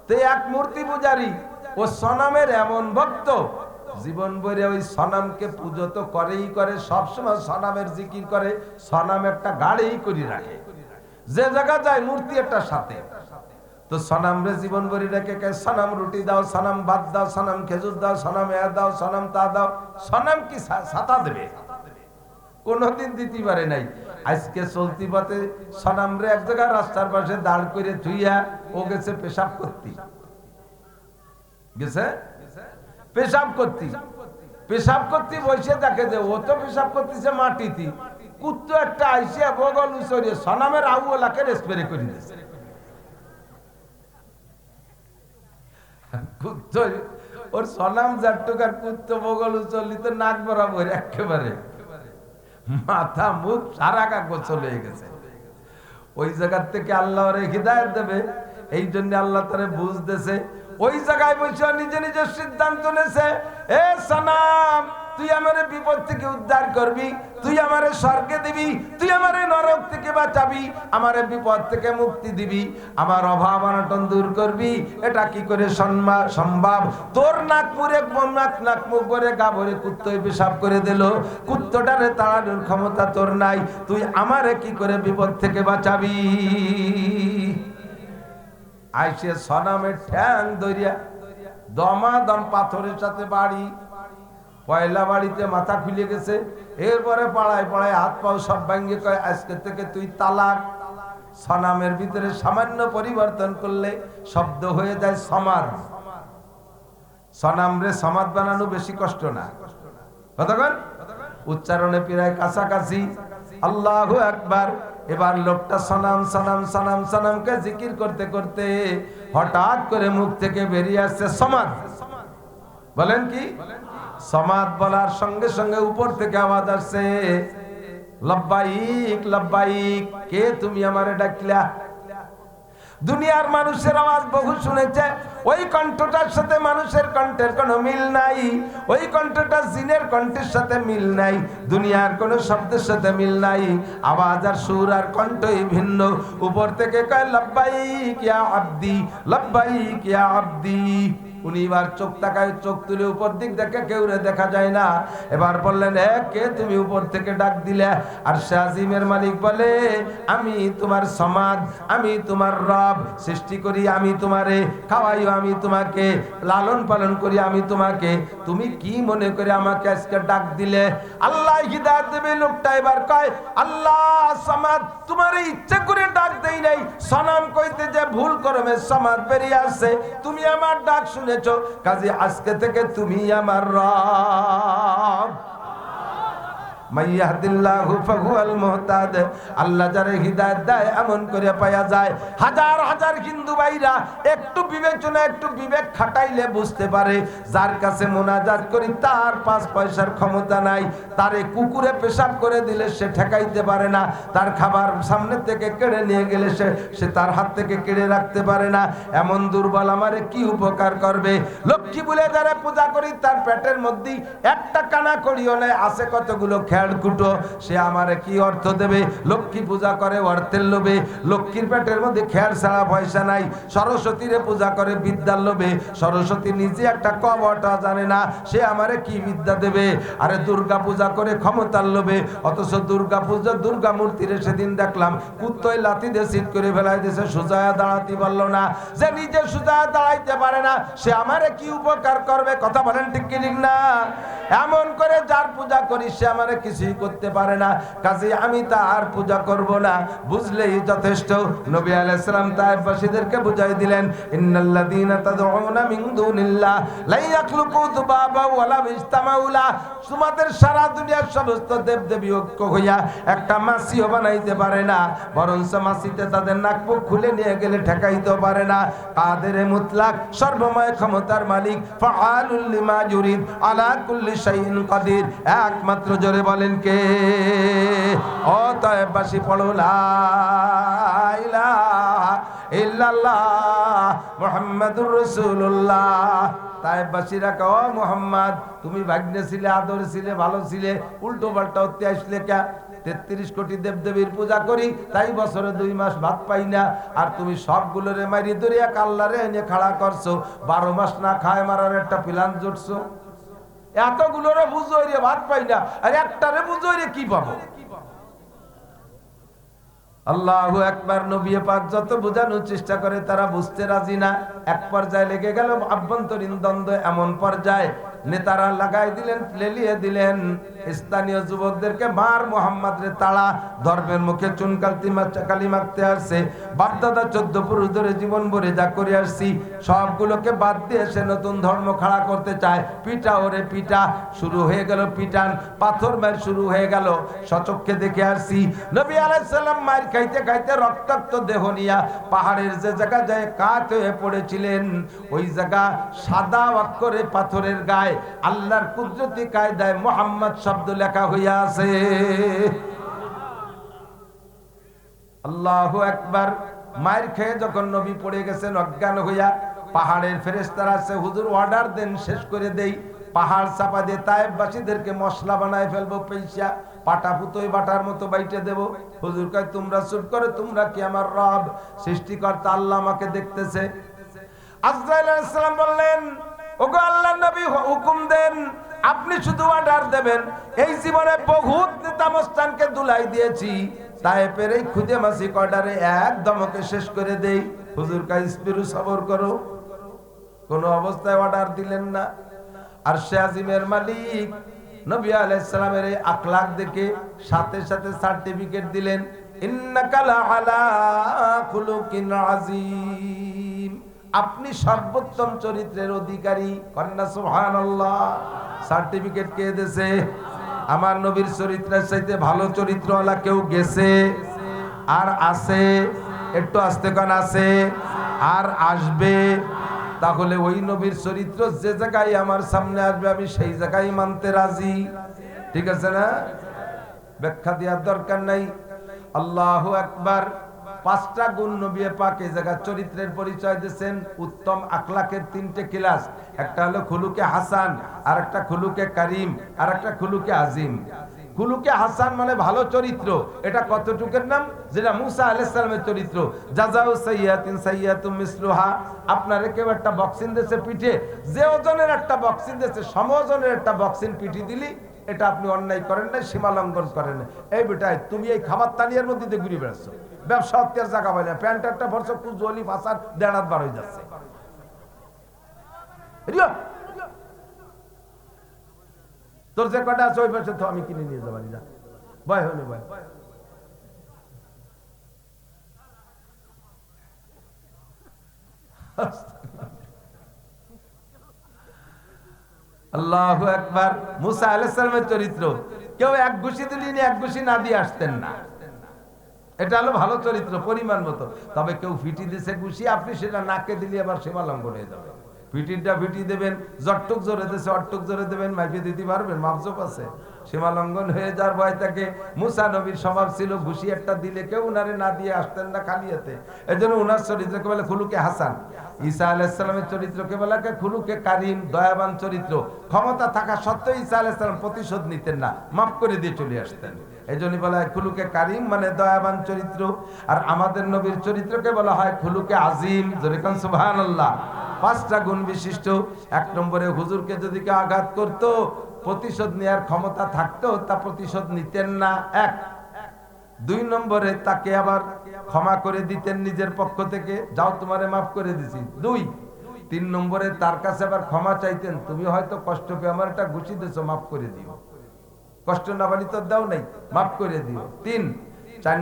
তো এক মূর্তি পূজারী ও সনমের এমন ভক্ত, জীবন ভরে ওই সনমকে পুজো তো করেই করে, সবসময় সনমের জিকির করে, সনম একটা গাড়িই করে রাখে, যে জায়গা যায় মূর্তি একটা সাথে। তো সনম রে জীবন ভরে রেখে কে সনম রুটি দাও, সনম ভাত দাও, সনম খেজুর দাও, সনম এ দাও, সনম তা দাও। সনম কি ছাতা দেবে? কোনদিন দিতে পারে নাই। আজকে চলতি পথে সনম রে এক জায়গায় রাস্তার পাশে দাঁড় করে থুইয়া ও গেছে পেশাব করতি, গেছে পেশাব করতি, পেশাব করতে বসে দেখে যে ও তো পেশাব করতেছে মাটিতে, কুত্তো একটা আইসে বগল উচরিয়ে সনামের আউলাকে স্প্রে করে দিয়েছে। কুত্তো ওর সনাম জাটুকার কুত্তো বগল উচরলি তো নাক বরাবর একেবারে মাথা মুখ সারা কাগজ চলে গেছে। ওই জায়গার থেকে আল্লাহ ওরে হিদায়াত দেবে, এই জন্য আল্লাহ তারে বুঝতেছে। ওই জায়গায় বসে নিজে নিজের সিদ্ধান্ত নেছে, এ সনাম তুই আমারে বিপদ থেকে উদ্ধার করবি, তুই আমারে স্বর্গে দিবি, তুই আমারে নরক থেকে বাঁচাবি, আমারে বিপদ থেকে মুক্তি দিবি, আমার অভাব অনটন দূর করবি। এটা কি করে সম্ভব? তোর নাক মুরে নাক মুখ করে গা ভরে কুত্তই পেশাব করে দিল, কুত্তটারে তাড়ানোর ক্ষমতা তোর নাই, তুই আমারে কি করে বিপদ থেকে বাঁচাবি? আইসে সনামের ঠ্যাং ধরিয়া দমাদম পাথরের সাথে বাড়ি, পয়লা বাড়িতে মাথা খুলে গেছে। এরপরে পাড়ায় পাড়ায় হাত পাও সব ভাঙ্গে কয় আজকে থেকে তুই তালাক। সনামের ভিতরে সামান্য পরিবর্তন করলে শব্দ হয়ে যায় সমাদ। সনাম রে সমাদ বানানো বেশি কষ্ট না, কতক্ষণ উচ্চারণে প্রায় কাছাকাছি। আল্লাহু আকবার। এবার লোকটা সনাম সনাম সনাম সনামকে জিকির করতে করতে হঠাৎ করে মুখ থেকে বেরিয়ে আসছে সমাদ। বলেন কি? সমাদ বলার সঙ্গে সঙ্গে উপর থেকে আওয়াজ আসছে, লব্বাইক লব্বাইক, কে তুমি আমারে ডাকলা? দুনিয়ার মানুষের আওয়াজ বহু শুনেছে, ওই কণ্ঠটার সাথে মানুষের কণ্ঠের কোনো মিল নাই, ওই কণ্ঠটা জিনের কণ্ঠের সাথে মিল নাই, দুনিয়ার কোনো শব্দের সাথে মিল নাই, আওয়াজ আর সুর আর কণ্ঠই ভিন্ন। উপর থেকে কয় লব্বাইক ইয়া আব্দি, লব্বাইক ইয়া আব্দি। উনি এবার চোখ তাকায়, চোখ তুলে উপর দিক দেখে কেউ দেখা যায় না। এবার বললেন, হে কে তুমি উপর থেকে ডাক দিলে? আর শাজিমের মালিক বলে, আমি তোমার সমাদ, আমি তোমার রব, সৃষ্টি করি আমি তোমারে, খাওয়াই আমি তোমাকে, লালন পালন করি আমি তোমাকে, তুমি কি মনে করে আমাকে আজকে ডাক দিলে? আল্লাহ হিদায়াত দেবে। লোকটা এবার কয়, আল্লাহ সমাদ, তোমার ইচ্ছা করে ডাক দেই নাই, সনাম কইতে যে ভুল করবে সমাদ বেরিয়ে আসছে, তুমি আমার ডাক শুনেছো, কাজে আজকে থেকে তুমি আমার রব। আল্লাহ যারে হিদায়াত দেয় এমন করে পাওয়া যায়। হাজার হাজার হিন্দু ভাইরা একটু বিবেচনা, একটু বিবেক খাটাইলে বুঝতে পারে, যার কাছে মোনাজাত করি তার 5 পয়সার ক্ষমতা নাই, তারে কুকুরে পেশাব করে দিলে সে ঠেকাইতে পারে না, তার খাবার সামনে থেকে কেড়ে নিয়ে গেলে সে তার হাত থেকে কেড়ে রাখতে পারে না, এমন দুর্বল আমারে কি উপকার করবে? লক্ষ্মী বলে যারা পূজা করি তার পেটের মধ্যে একটা কানা করিও নাই, আছে কতগুলো কুটো, সে আমারে কি অর্থ দেবে? লক্ষ্মী পূজা করে অর্থের লোভে, লক্ষ্মীর পেটের মধ্যে খেয়ার ছাড়া পয়সা নাই। সরস্বতীরে পূজা করে বিদ্যার লোভে, সরস্বতী নিজে একটা কবটা জানে না, সে আমারে কি বিদ্যা দেবে? আরে দুর্গা পূজা করে ক্ষমতার লোভে, অথচ দুর্গা পূজা দুর্গা মূর্তিরে সেদিন দেখলাম কুত্তই লাথি দিয়ে সিট করে ফেলাই দিয়েছে, সোজায়া দাঁড়াতে পারলো না। যে নিজে সোজায়া দাঁড়াইতে পারে না, সে আমারে কি উপকার করবে? কথা বলেন ঠিক কি ঠিক না? এমন করে যার পূজা করি সে আমারে কিছুই করতে পারে না, কাজে আমি তার পূজা করব না, বুঝলেই যথেষ্ট। নবী আলাইহিস সালাম তায়েফবাসীদেরকে বুঝাই দিলেন, ইন্নাল্লাযীনা তাদউনা মিন দুনিল্লাহ লা ইয়াখলুকু যুবাবা ওয়ালা ইজতামাউলা। তোমাদের সারা দুনিয়ার সমস্ত দেবদেবী ঐক্য হইয়া একটা মাছিও বানাইতে পারে না, বরঞ্চ মাছিতে তাদের নাক মুখ খুলে নিয়ে গেলে ঠেকাইতে পারে না। কাদেরে মুতলাক, সর্বময় ক্ষমতার মালিক, ফাআলুল লিমা ইউরিদ, আলা কুল্লি শাইইন কাদির। একমাত্র জোরে বলেন কে? ও তায়েফবাসী পড়ো লা ইলাহা ইল্লাল্লাহ মুহাম্মাদুর রাসূলুল্লাহ। তায়েফবাসীরা কয়, ও মুহাম্মদ, তুমি ভাগ্নে ছিলে, আদর ছিলে, ভালো ছিলে, উল্টো পাল্টা হতে আসলে কে? 33 কোটি দেবদেবীর পূজা করি, তাই বছরে 2 মাস ভাত পাই না। আর তুমি সবগুলোরে মারি দরিয়া কাল্লারে এনে খাড়া করছো, 12 মাস না খায় মারার একটা প্ল্যান জুটছো। এতগুলোরে বুঝোই ভাত পাই না, আর একটারে বুঝোই কি পাবো? আল্লাহু আকবার। নবী পাক যত বোঝানোর চেষ্টা করে তারা বুঝতে রাজি না। এক পর্যায়ে লেগে গেল আভ্যন্তরীণ দ্বন্দ্ব, এমন পর্যায়ে নেতারা লাগাই দিলেন, লেলিয়ে দিলেন স্থানীয় যুবকদেরকে, মার মোহাম্মদ রে তাড়া, ধর্মের মুখে চুন কালি মারতে আসছে। বাপদাদা 14 পুরুষ ধরে জীবন ভরে যা করে আসছি সবগুলোকে বাদ দিয়ে সে নতুন ধর্ম খাড়া করতে চায়। পিটা ওরে পিটা। শুরু হয়ে গেল পিটান, পাথর মার শুরু হয়ে গেল। সচক্ষে দেখে আসছি নবী আলাইহিস সালাম মার খাইতে খাইতে রক্তাক্ত দেহ নিয়া পাহাড়ের যে জায়গা যায় কাত হয়ে পড়েছিলেন, ওই জায়গা সাদা অক্ষরে পাথরের গায়ে আল্লাহর কুদরতি কায়দায় মুহাম্মদ শব্দ লেখা হইয়া আছে। আল্লাহু আকবার। মায়ের খেয়ে যখন নবী পড়ে গেছেন অজ্ঞান হইয়া, পাহাড়ের ফেরেশতারা আছে হুজুর অর্ডার দেন শেষ করে দেই, পাহাড় চাপা দিয়ে তায়েববাসীদেরকে মশলা বানায় ফেলবো, পয়সা পাটা পুতোই বাটার মতো বাইটে দেব। হুজুর কয় তোমরা চুপ করে, তোমরা কি আমার রব সৃষ্টিকর্তা আল্লাহ আমাকে দেখতেছে? আজরাইল আলাইহিস সালাম বললেন, ওগো আল্লাহর নবী হুকুম দেন, আপনি শুধু অর্ডার দেবেন। এই জীবনে বহুত নেতা মস্তানকে দুলাই দিয়েছি, তায়েফের এই খুদে মাসিক অর্ডারে একদমকে শেষ করে দেই। হুজুর কাই স্পিরু সবর করো, কোন অবস্থায় অর্ডার দিলেন না। আর সে আজিমের মালিক নবী আলাইহিস সালামের এই আখলাক দেখে সাথে সাথে সার্টিফিকেট দিলেন, ইন্নাকা লাআলা খুলুকিন আযীম, আপনি সর্বোত্তম চরিত্রের অধিকারী। কন্যা সুবহানাল্লাহ। সার্টিফিকেট কে দিয়েছে? আমার নবীর চরিত্রের চাইতে ভালো চরিত্রওয়ালা কেউ গেছে আর আছে? একটু আস্তে কান আছে আর আসবে। তাহলে ওই নবীর চরিত্র যে জায়গায় আমার সামনে আসবে আমি সেই জায়গায় মানতে রাজি। ঠিক আছে না? ব্যাখ্যা দেওয়ার দরকার নাই। আল্লাহু আকবার। 5টা গুণ নবী পাক এই জায়গা চরিত্রের পরিচয় দিয়েছেন। উত্তম আখলাকের 3টে ক্লাস, একটা হলো খুলুকে হাসান, আর একটা খুলুকে কারিম, আর একটা খুলুকে আজিম। খুলুকে হাসান মানে ভালো চরিত্র। এটা কতটুকের নাম? যেটা মুসা আলাইহিস সালামের চরিত্র, জাযাউ সাইয়্যাতিন সাইয়্যাতুম মিসলুহা। আপনারে কেউ একটা বক্সিং দিয়েছে পিঠে, যে ওজনের একটা বক্সিং দিয়েছে সম ওজনের একটা বক্সিং পিঠি দিলি, এটা আপনি অন্যায় করেন না, সীমা লঙ্ঘন করেন না। এই বেটাই তুমি এই খাবার তালিয়ার মধ্যে দিয়ে ঘুরে বেড়াচ্ছ, ব্যবসা হত্যার জায়গা পাই না, প্যান্ট একটা ভরসা কুজলি ফাঁসার দেড়াত বার হয়ে যাচ্ছে। তোর যে কটা আছে ওই পাশে তো আমি কিনে নিয়ে যাবানি, যা ভয় হয়নি ভয়। আল্লাহু আকবার। মুসা আলাইহিস সালামের চরিত্র, কেউ এক ঘুষি দিলেন এক ঘুষি না দিয়ে আসতেন না। এটা হলো ভালো চরিত্র পরিমাণ মতো। তবে কেউ ফিটি দিছে ঘুষি, আপনি সেটা নাকে দিলে আবার সীমা লঙ্ঘন হয়ে যাবে। ফিটিটা ফিটি দেবেন, জটটুক জোরে দিছে অটটুক জোরে দেবেন, মাইপে দিতে পারবেন, মাপজোপ আছে। সীমা লঙ্ঘন হয়ে যাওয়ার ভয় থাকে। মুসা নবীর স্বভাব ছিল ঘুষি একটা দিলে কেউ উনারে না দিয়ে আসতেন না খালি হাতে। এই জন্য উনার চরিত্রকে বলে খুলুকে হাসান। ঈসা আলাইহিস সালামের চরিত্রকে বলে খুলুকে কারিম, দয়াবান চরিত্র। ক্ষমতা থাকা সত্ত্বেও ঈসা আলাইহিস সালাম প্রতিশোধ নিতেন না, মাফ করে দিয়ে চলে আসতেন। এই জন্য বলা হয় খুলুকে কারিম মানে দয়াবান চরিত্র। আর আমাদের নবীর চরিত্রকে বলা হয় খুলুকে আজিম। জোরে কোন সুবহানাল্লাহ। 5টা গুণ বিশিষ্ট। 1 নম্বরে হুজুরকে যদি কেউ আঘাত করতো, প্রতিশোধ নেওয়ার ক্ষমতা থাকতো, তা প্রতিশোধ নিতেন না। 1। 2 নম্বরে তাকে আবার ক্ষমা করে দিতেন নিজের পক্ষ থেকে, যাও তোমারে মাফ করে দিছি। 2। 3 নম্বরে তার কাছে আবার ক্ষমা চাইতেন, তুমি হয়তো কষ্ট পেয়ে আমার একটা ঘুষি দিয়েছো, মাফ করে দিও, কষ্ট না পারি তো দাও নাই, মাফ করে দিও। 3। 4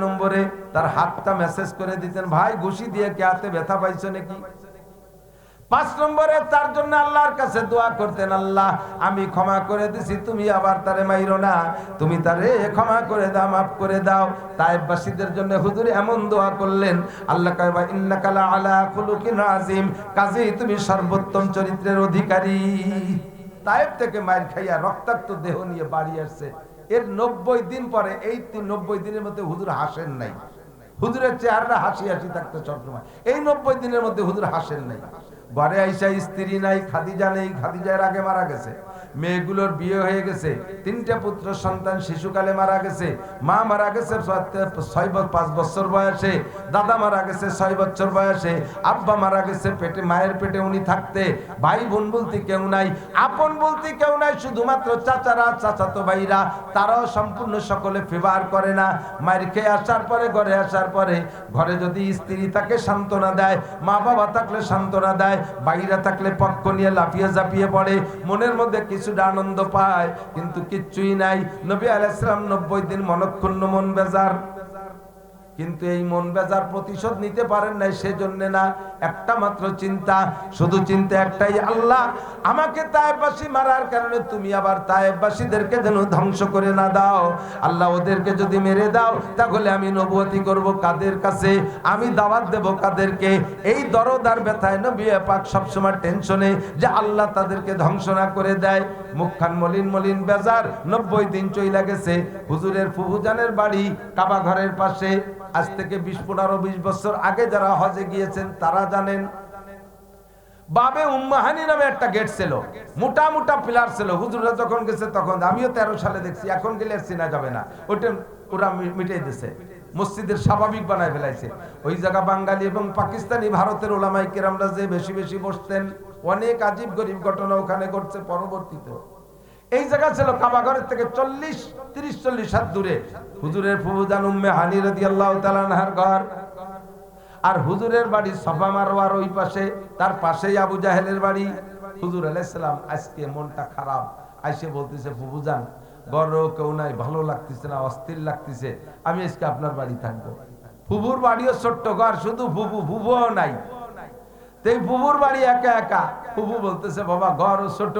নম্বরে তার হাতটা মেসেজ করে দিতেন, ভাই ঘুষি দিয়ে কে হাতে ব্যথা পাইছো নাকি। 5 নম্বরে তার জন্য আল্লাহর কাছে দোয়া করতেন, আল্লাহ আমি ক্ষমা করে দিছি, তুমি আবার তারে মাইরো না, তুমি তারে ক্ষমা করে দাও, মাফ করে দাও। তায়েফবাসীদের জন্য হুজুর এমন দোয়া করলেন, আল্লাহ কয় ইন্নাকা লাআলা খুলুকিন আযীম, কাজেই তুমি সর্বোত্তম চরিত্রের অধিকারী। তায়েফ থেকে মাইর খাইয়া রক্তাক্ত দেহ নিয়ে বাড়ি আসছে। এর 90 দিন পরে, এই 90 দিনের মধ্যে হুজুর হাসেন নাই। হুজুরের চেহারা হাসি হাসি থাকতো সবসময়। এই 90 দিনের মধ্যে হুজুর হাসেন নাই। ঘরে আইসা স্ত্রী নাই, খাদিজা নেই, খাদিজার আগে মারা গেছে। মেয়েগুলোর বিয়ে হয়ে গেছে, 3টা পুত্র সন্তান শিশুকালে মারা গেছে। মা মারা গেছে 5 বছর বয়সে, দাদা মারা গেছে 6 বছর বয়সে, আব্বা মারা গেছে পেটে, মায়ের পেটে উনি থাকতে। ভাই বোন বলতে কেউ নাই, আপন বলতে কেউ নাই, শুধুমাত্র চাচারা, চাচাতো ভাইরা, তারাও সম্পূর্ণ সকলে ফেভার করে না। মায়ের খেয়ে আসার পরে, ঘরে আসার পরে, ঘরে যদি স্ত্রী তাকে সান্ত্বনা দেয়, মা বাবা থাকলে সান্ত্বনা দেয়, বাইরা থাকলে পক্ষ নিয়ে লাফিয়ে ঝাঁপিয়ে পড়ে, মনের মধ্যে কিছুটা আনন্দ পায়, কিন্তু কিচ্ছুই নাই। নবী আলাইহিস সালাম 90 দিন মনক্ষুণ্ণ, মন বেজার। কিন্তু এই মন বেজার প্রতিশোধ নিতে পারেন নাই, সেজন্য না, একটা মাত্র চিন্তা, শুধু চিন্তা একটাই, আল্লাহ আমাকে তায়েববাসী মারার কারণে তুমি আবার তায়েববাসীদেরকে যেন ধ্বংস করে না দাও। আল্লাহ ওদেরকে যদি মেরে দাও, তাহলে আমি নবুয়তি করব কাদের কাছে, আমি দাওয়াত দেব কাদেরকে। এই দরদ আর ব্যথায় নবী পাক সবসময় টেনশনে যে আল্লাহ তাদেরকে ধ্বংস না করে দেয়। মুখখান মলিন মলিন বেজার, 90 দিন চইলা গেছে। হুজুরের ফুফুজানের বাড়ি কাবা ঘরের পাশে। আজ থেকে 20 বছর আগে যারা হজে গিয়েছেন তারা জানেন, বাবে উম্মাহানি নামে একটা গেট ছিল, মোটা মোটা পিলার ছিল। হুজুররা যখন গেছে তখন, আমিও 13 সালে দেখছি, এখন গেলে আর চিনা যাবে না, ওইটা ওরা মিটাই দিয়েছে, মসজিদের স্বাভাবিক বানায় ফেলাইছে। ওই জায়গা বাঙালি এবং পাকিস্তানি, ভারতের ওলামায়ে কেরামরা যে বেশি বেশি বসতেন, অনেক আজীব গরিব ঘটনা ওখানে ঘটছে পরবর্তীতে। এই জায়গা ছিল কাবা ঘরের থেকে 30-40 হাত দূরে হুজুরের ফুফুজান উম্মে হানি রাদিয়াল্লাহু তাআলা আনহার ঘর। আর হুজুরের বাড়ি সাফা মারওয়ার ওই পাশে, তার পাশেই আবু জাহেলের বাড়ি। হুজুর আলাইহিস সালাম আজকে মনটা খারাপ, আইসে বলতেছে, ফুফুজান ঘরেও কেউ নাই, ভালো লাগতেছে না, অস্থির লাগতেছে, আমি আজকে আপনার বাড়ি থাকবো। ফুফুর বাড়িও ছোট্ট ঘর, শুধু ফুফুও নাই। এই ফুফুর বাড়ি একা একা। ফুফু বলতেছে, বাবা ঘরও ছোট,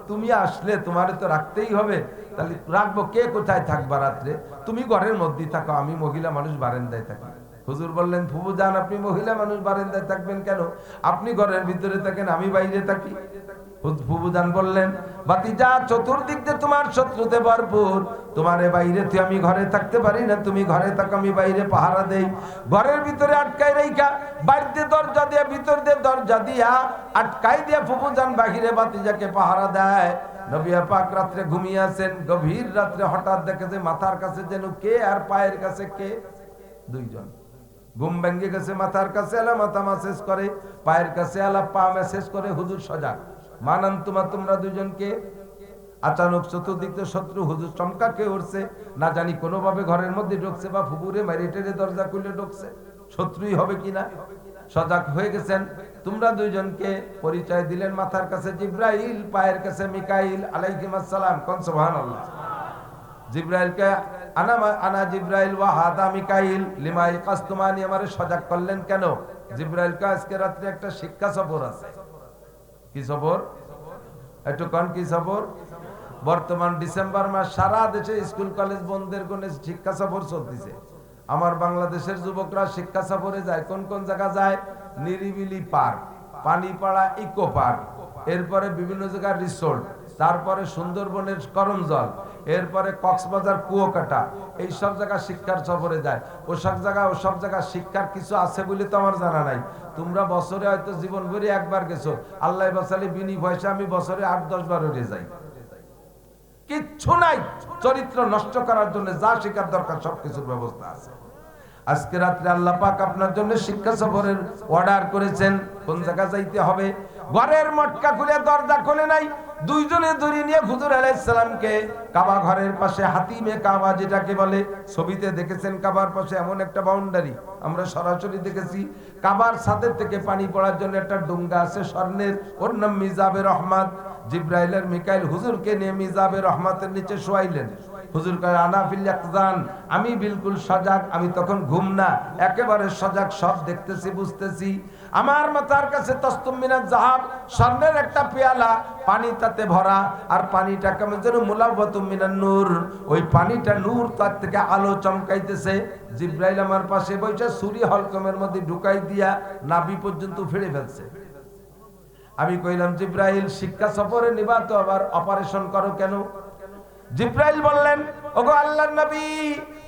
তুমি আসলে তোমারে তো রাখতেই হবে, তাহলে রাখবো, কে কোথায় থাকবা রাত্রে, তুমি ঘরের মধ্যেই থাকো, আমি মহিলা মানুষ বারান্দায় থাকি। হুজুর বললেন, ফুফুজান আপনি মহিলা মানুষ বারান্দায় থাকবেন কেন, আপনি ঘরের ভিতরে থাকেন, আমি বাইরে থাকি। ফুফুজান বললেন, ভাতিজা চতুর্দিক দিয়ে তোমার শত্রুতে ভরপুর, তোমারে বাইরে তুই, আমি ঘরে থাকতে পারি না, তুমি ঘরে থাকো, আমি বাইরে পাহারা দেই। ঘরের ভিতরে আটকাই রেখা, বাইরে দরজা দিয়ে, ভিতর দিয়ে দরজা দিয়া আটকাই দিয়া ফুফুজান বাহিরে ভাতিজাকে পাহারা দেয়। নবী পাক রাত্রে ঘুমিয়ে আছেন, গভীর রাত্রে হঠাৎ দেখে যে মাথার কাছে যেন কে, আর পায়ের কাছে কে, দুইজন। ঘুম ভেঙে গেছে, মাথার কাছে আলা মাথা মেসেজ করে, পায়ের কাছে আলা পা মেসেজ করে। হুজুর সজাগ, মানান তোমরা দুইজনকে। আচানক চতুর্দিক থেকে শত্রু, হুজুর চমকা কে উঠছে, না জানি কোনোভাবে ঘরের মধ্যে ঢুকছে বা ফুপুরে মারি টেরে দরজা খুলে ঢুকছে, শত্রুই হবে কিনা। সজাগ হয়ে গেছেন, তোমরা দুইজনকে পরিচয় দিলেন, মাথার কাছে জিব্রাইল, পায়ের কাছে মিকাইল আলাইহিস সালাম। কোন সুবহানাল্লাহ। জিব্রাইলকে আনা জিব্রাইল ওয়া হাদা মিকাইল লিমা ইয়াকাসতুমানি, আমারে সজাগ করলেন কেন? জিব্রাইলকে আজকে রাতে একটা শিক্ষা সফর আছে। কি সফর? একটু কোন কি সফর? বর্তমান ডিসেম্বর মাস সারা দেশে স্কুল কলেজ বন্ধের কোনে শিক্ষা সফর চলতেছে। আমার বাংলাদেশের যুবকরা শিক্ষা সফরে যায়, কোন কোন জায়গা যায়? নিরিবিলি পার্ক, পানিপাড়া ইকো পার্ক, এরপরে বিভিন্ন জায়গার রিসোর্ট, তারপরে সুন্দরবনের করমজল, এরপরে কক্সবাজার কুয়াকাটা, এই সব জায়গা শিক্ষার সফরে যায়। ওসব জায়গা শিক্ষার কিছু আছে বলে তো আমার জানা নাই। তোমরা বছরে হয়তো জীবন ভরে একবার গেছো, আল্লাহ বাঁচালে বিনি পয়সা আমি বছরে 8-10 বার উঠে যাই। কিচ্ছু নাই, চরিত্র নষ্ট করার জন্য যা শিক্ষার দরকার সবকিছুর ব্যবস্থা আছে। আজকে রাত্রে আল্লাহ পাক আপনার জন্য শিক্ষা সফরের অর্ডার করেছেন। কোন জায়গা যাইতে হবে? ঘরের মটকা খুলে দরজা খুলে নাই, দুইজনে দড়ি নিয়ে হুজুর আলাইহিস সালামকে কাবা ঘরের পাশে, হাতিমে কাবা যেটাকে বলে, ছবিতে দেখেছেন কাবার পাশে এমন একটা বাউন্ডারি, আমরা সরাসরি দেখেছি। কাবার ছাদের থেকে পানি পড়ার জন্য একটা ডুঙ্গা আছে স্বর্ণের, ওর নাম মিজাবে রহমাত। জিব্রাইল আর মিকাইল হুজুরকে নিয়ে মিজাবে রহমাতের নিচে শোয়াইলেন। হুজুর কয় আনা ফিল ইয়াকজান, আমি বিলকুল সজাগ, আমি তখন ঘুম না, একেবারে সজাগ, সব দেখতেছি বুঝতেছি। আমার মাথার কাছে তস্তুম মিনাজ যাহাব, স্বর্ণের একটা পেয়ালা, পানি তাতে ভরা, আর পানিটা কেমন যেন মুলাওয়াতুম মিনান নূর, ওই পানিটা নূর, তার থেকে আলো চমকাইতেছে। জিব্রাইল আমার পাশে বসে ছুরি হলকমের মধ্যে ঢুকাই দিয়া নাভি পর্যন্ত ফেড়ে ফেলছে। আমি কইলাম, জিব্রাইল শিক্ষা সফরে নিবা তো আবার অপারেশন করো কেন? জিব্রাইল বললেন, ওগো আল্লাহর নবী,